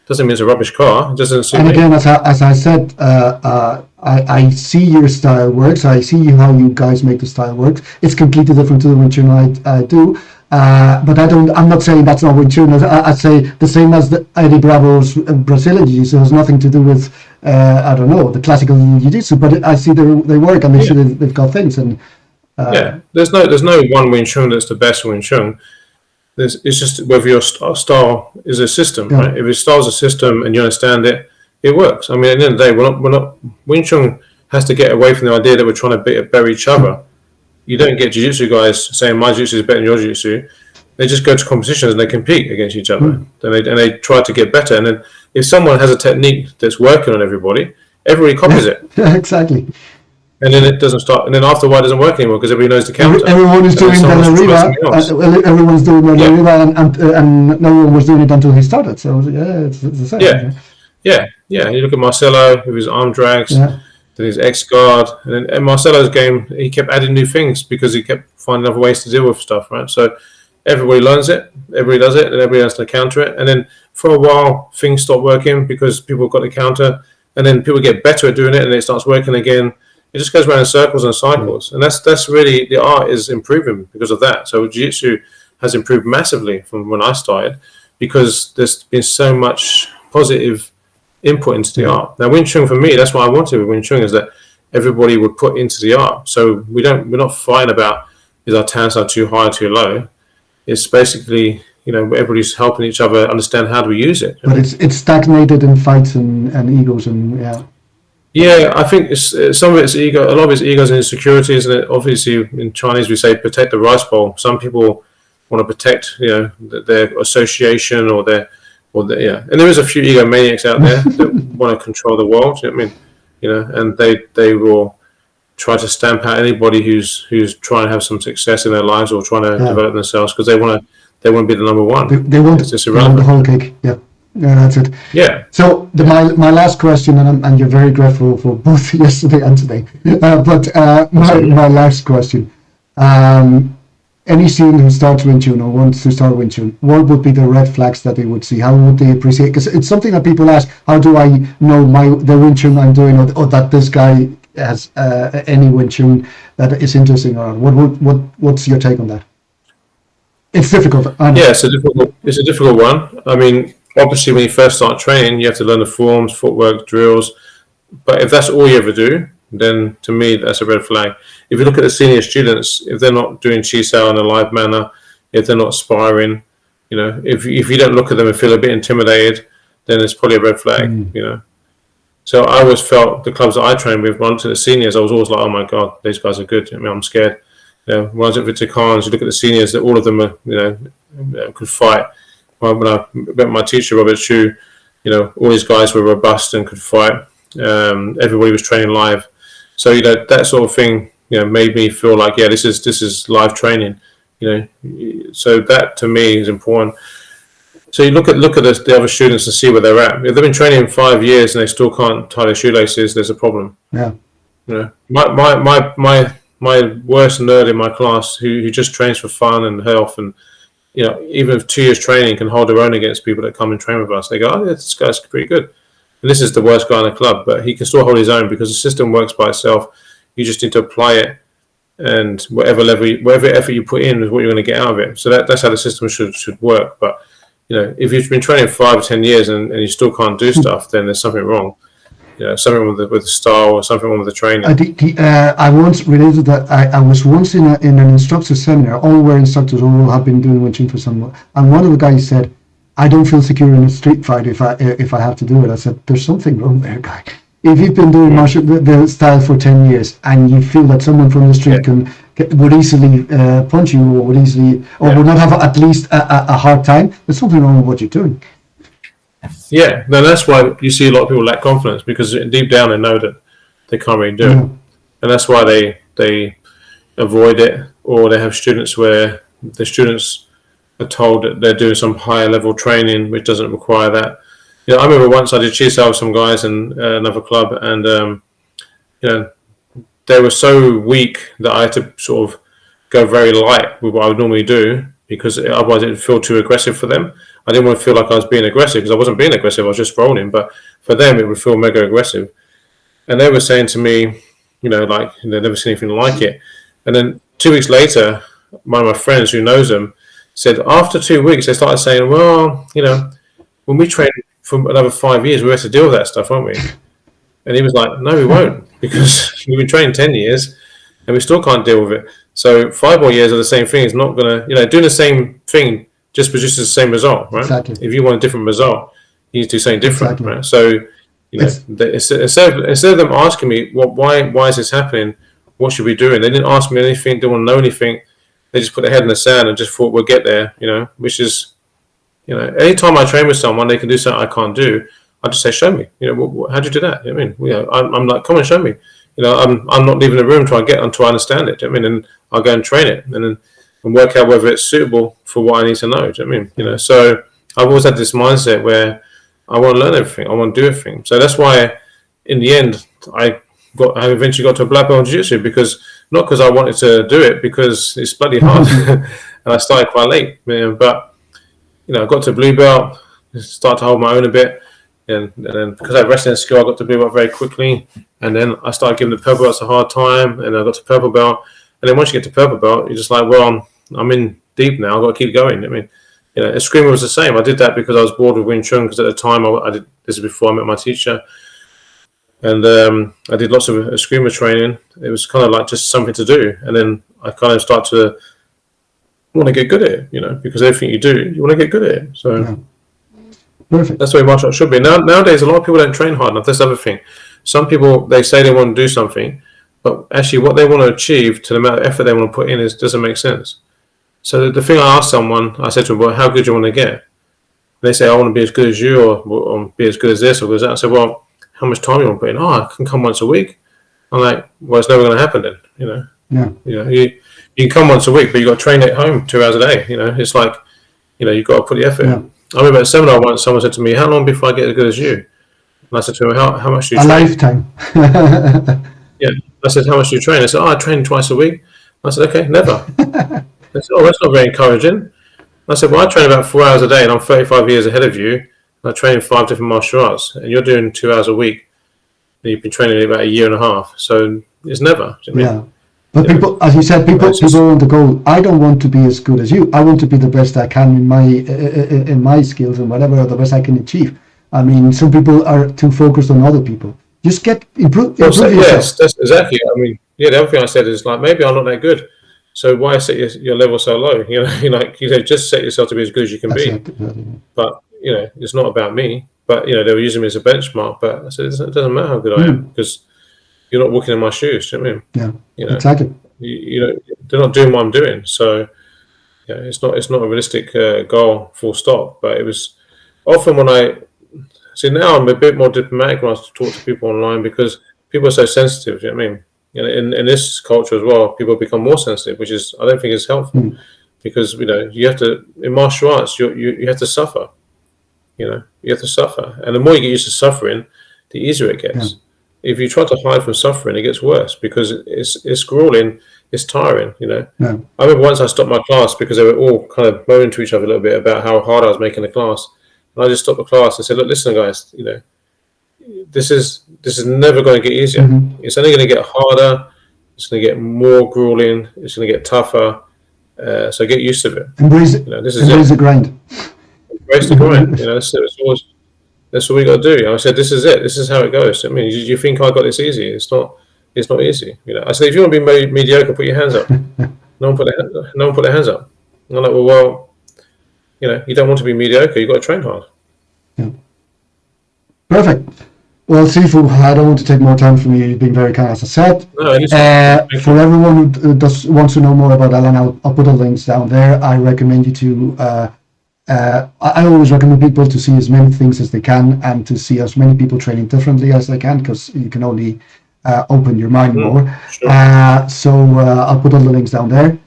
doesn't mean it's a rubbish car. It doesn't suit me. And again, as I said, I see your style works. I see how you guys make the style work. It's completely different to the Wing Chun I do. But I'm not saying that's not Wing Chun. I say the same as Eddie Bravo's Brazilian Jiu-Jitsu. It has nothing to do with, I don't know, the classical Jiu-Jitsu. But I see they work, and they've got things. And there's no one Wing Chun that's the best Wing Chun. It's just whether your style is a system, right? If your style is a system and you understand it, it works. I mean, at the end of the day, we're not. Wing Chun has to get away from the idea that we're trying to bury each other. You don't get jiu-jitsu guys saying my jiu-jitsu is better than your jiu-jitsu. They just go to competitions and they compete against each other. And they try to get better. And then if someone has a technique that's working on everybody copies it. Exactly. And then it doesn't start. And then after a while, it doesn't work anymore because everybody knows the counter. Everyone is doing the everyone's doing the and no one was doing it until he started. So it's the same. Yeah. You look at Marcelo with his arm drags. Then his X guard, and then in Marcelo's game, he kept adding new things because he kept finding other ways to deal with stuff, right? So everybody learns it, everybody does it, and everybody has to counter it. And then for a while, things stop working because people got the counter, and then people get better at doing it, and it starts working again. It just goes around in circles and cycles, and that's really the art is improving because of that. So jiu-jitsu has improved massively from when I started because there's been so much positive input into the art. Now, Wing Chun for me, that's what I wanted with Wing Chun is that everybody would put into the art. So we're not fighting about is our tan style too high or too low. It's basically everybody's helping each other understand how do we use it. But it's stagnated in fights and egos and Yeah, I think some of it's ego. A lot of it's egos and insecurities, and obviously in Chinese we say protect the rice bowl. Some people want to protect their association or their and there is a few egomaniacs out there that want to control the world. You know what I mean? And they will try to stamp out anybody who's trying to have some success in their lives or trying to develop themselves because they want to be the number one. They want the whole cake. Yeah, that's it. Yeah. So my last question, and you're very grateful for both yesterday and today. But my last question. Any student who starts Wing Chun or wants to start Wing Chun, what would be the red flags that they would see? How would they appreciate? Because it's something that people ask. How do I know the Wing Chun I'm doing, or that this guy has any Wing Chun that is interesting? Or what's your take on that? It's difficult. It's a difficult one. I mean, obviously, when you first start training, you have to learn the forms, footwork, drills, But if that's all you ever do, then to me that's a red flag. If you look at the senior students, if they're not doing Chisao in a live manner, if they're not sparring, if you don't look at them and feel a bit intimidated, then it's probably a red flag. So I always felt the clubs that I trained with, when I looked at the seniors, I was always like, oh my god, these guys are good. I'm scared. When I was at Victor Khan's, you look at the seniors, that all of them are, could fight. When I met my teacher Robert Chu, all these guys were robust and could fight. Everybody was training live, so that sort of thing made me feel like, yeah, this is live training. So that to me is important. So you look at the other students and see where they're at. If they've been training 5 years and they still can't tie their shoelaces, there's a problem. Yeah. My worst nerd in my class, who just trains for fun and health, and even if 2 years training, can hold their own against people that come and train with us. They go, oh, yeah, this guy's pretty good. And this is the worst guy in the club, but he can still hold his own because the system works by itself. You just need to apply it, and whatever effort you put in is what you're going to get out of it. So that's how the system should work. But if you've been training 5 or 10 years and you still can't do stuff, then there's something wrong. Something with the style, or something wrong with the training. I once related that I was once in an instructor seminar. All were instructors, all have been doing Wing Chun for some, and one of the guys said, "I don't feel secure in a street fight if I have to do it." I said, "There's something wrong there, guy. If you've been doing the style for 10 years and you feel that someone from the street would easily punch you, or would not have at least a hard time, there's something wrong with what you're doing." Yeah, then that's why you see a lot of people lack confidence, because deep down they know that they can't really do it, and that's why they avoid it, or they have students where the students are told that they're doing some higher level training which doesn't require that. I remember once I did Chisao with some guys in another club, and they were so weak that I had to sort of go very light with what I would normally do, because otherwise it would feel too aggressive for them. I didn't want to feel like I was being aggressive, because I wasn't being aggressive, I was just rolling, but for them it would feel mega aggressive. And they were saying to me, like they'd never seen anything like it. And then 2 weeks later, one of my friends who knows them said, after 2 weeks, they started saying, well, when we train for another 5 years, we have to deal with that stuff, won't we? And he was like, no, we won't, because we've been training 10 years and we still can't deal with it. So 5 more years of the same thing is not going to, doing the same thing just produces the same result, right? Exactly. If you want a different result, you need to do something different, exactly. Right? So, instead of them asking me, why is this happening? What should we do? And they didn't ask me anything, didn't want to know anything. They just put their head in the sand and just thought we'll get there, which is, anytime I train with someone, they can do something I can't do. I just say, show me, how'd you do that? I'm like, come and show me. I'm not leaving the room until I understand it. And I'll go and train it and work out whether it's suitable for what I need to know. So I've always had this mindset where I want to learn everything. I want to do everything. So that's why, in the end, I eventually got to a black belt in jiu-jitsu, not because I wanted to do it, because it's bloody hard, and I started quite late. But I got to blue belt, started to hold my own a bit, and then because I had wrestling skill, I got to blue belt very quickly, and then I started giving the purple belts a hard time, and I got to purple belt, and then once you get to purple belt, you're just like, well, I'm in deep now. I've got to keep going. Eskrima was the same. I did that because I was bored with Wing Chun, because at the time I did this is before I met my teacher. And I did lots of Eskrima training. It was kind of like just something to do. And then I kind of start to want to get good at it, because everything you do, you want to get good at it. So Perfect. That's the way martial arts should be. Nowadays, a lot of people don't train hard enough. That's the other thing. Some people, they say they want to do something, but actually what they want to achieve to the amount of effort they want to put in doesn't make sense. So the thing I asked someone, I said to them, well, how good do you want to get? And they say, I want to be as good as you, or be as good as this, or good as that. I said, well, how much time you want to put in? I can come once a week. I'm like, well, it's never going to happen then, You can come once a week, but you got to train at home 2 hours a day. It's like, you've got to put the effort in. I remember at a seminar once, someone said to me, how long before I get as good as you? And I said to him, how much do you train? A lifetime. Yeah. I said, how much do you train? I said, I train twice a week. I said, okay, never. They said, oh, that's not very encouraging. I said, well, I train about 4 hours a day, and I'm 35 years ahead of you. I train in 5 different martial arts, and you're doing 2 hours a week. And you've been training about 1.5 years. So it's never. Yeah. But people, as you said, people want the goal. I don't want to be as good as you. I want to be the best I can in my skills and whatever the best I can achieve. I mean, some people are too focused on other people. Just improve Well, yourself. yes, that's exactly. I mean, the other thing I said is like, maybe I'm not that good. So why set your level so low? Just set yourself to be as good as you can be. But it's not about me. But they were using me as a benchmark. But I said it doesn't matter how good I am, because you're not walking in my shoes. Do you know what I mean? Yeah, exactly. They're not doing what I'm doing. So it's not a realistic goal, full stop. But it was often when I see, now I'm a bit more diplomatic when I talk to people online, because people are so sensitive. Do you know what I mean? In this culture as well, people become more sensitive, which is, I don't think is helpful, because you have to, in martial arts, you have to suffer. You have to suffer, and the more you get used to suffering, the easier it gets. If you try to hide from suffering, it gets worse, because it's grueling, it's tiring. I remember once I stopped my class because they were all kind of moaning to each other a little bit about how hard I was making the class, and I just stopped the class and said, "Look, listen, guys, this is never going to get easier. It's only going to get harder. It's going to get more grueling. It's going to get tougher. So get used to it. Embrace the grind. Embrace the grind. That's what we got to do." I said, "This is it. This is how it goes." I mean, you think I got this easy? It's not easy. I said, "If you want to be mediocre, put your hands up." No one put their hands up. And I'm like, well, you don't want to be mediocre. You got to train hard. Yeah. Perfect. Well, Sifu, I don't want to take more time from you. You've been very kind, as I said. For everyone who wants to know more about Alan, I'll put the links down there. I recommend you to. I always recommend people to see as many things as they can, and to see as many people training differently as they can, because you can only open your mind more. Sure. So I'll put all the links down there.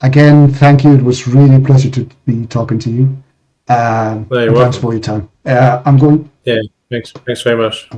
Again, thank you. It was really a pleasure to be talking to you. Thanks for your time. I'm going. Yeah. Thanks very much.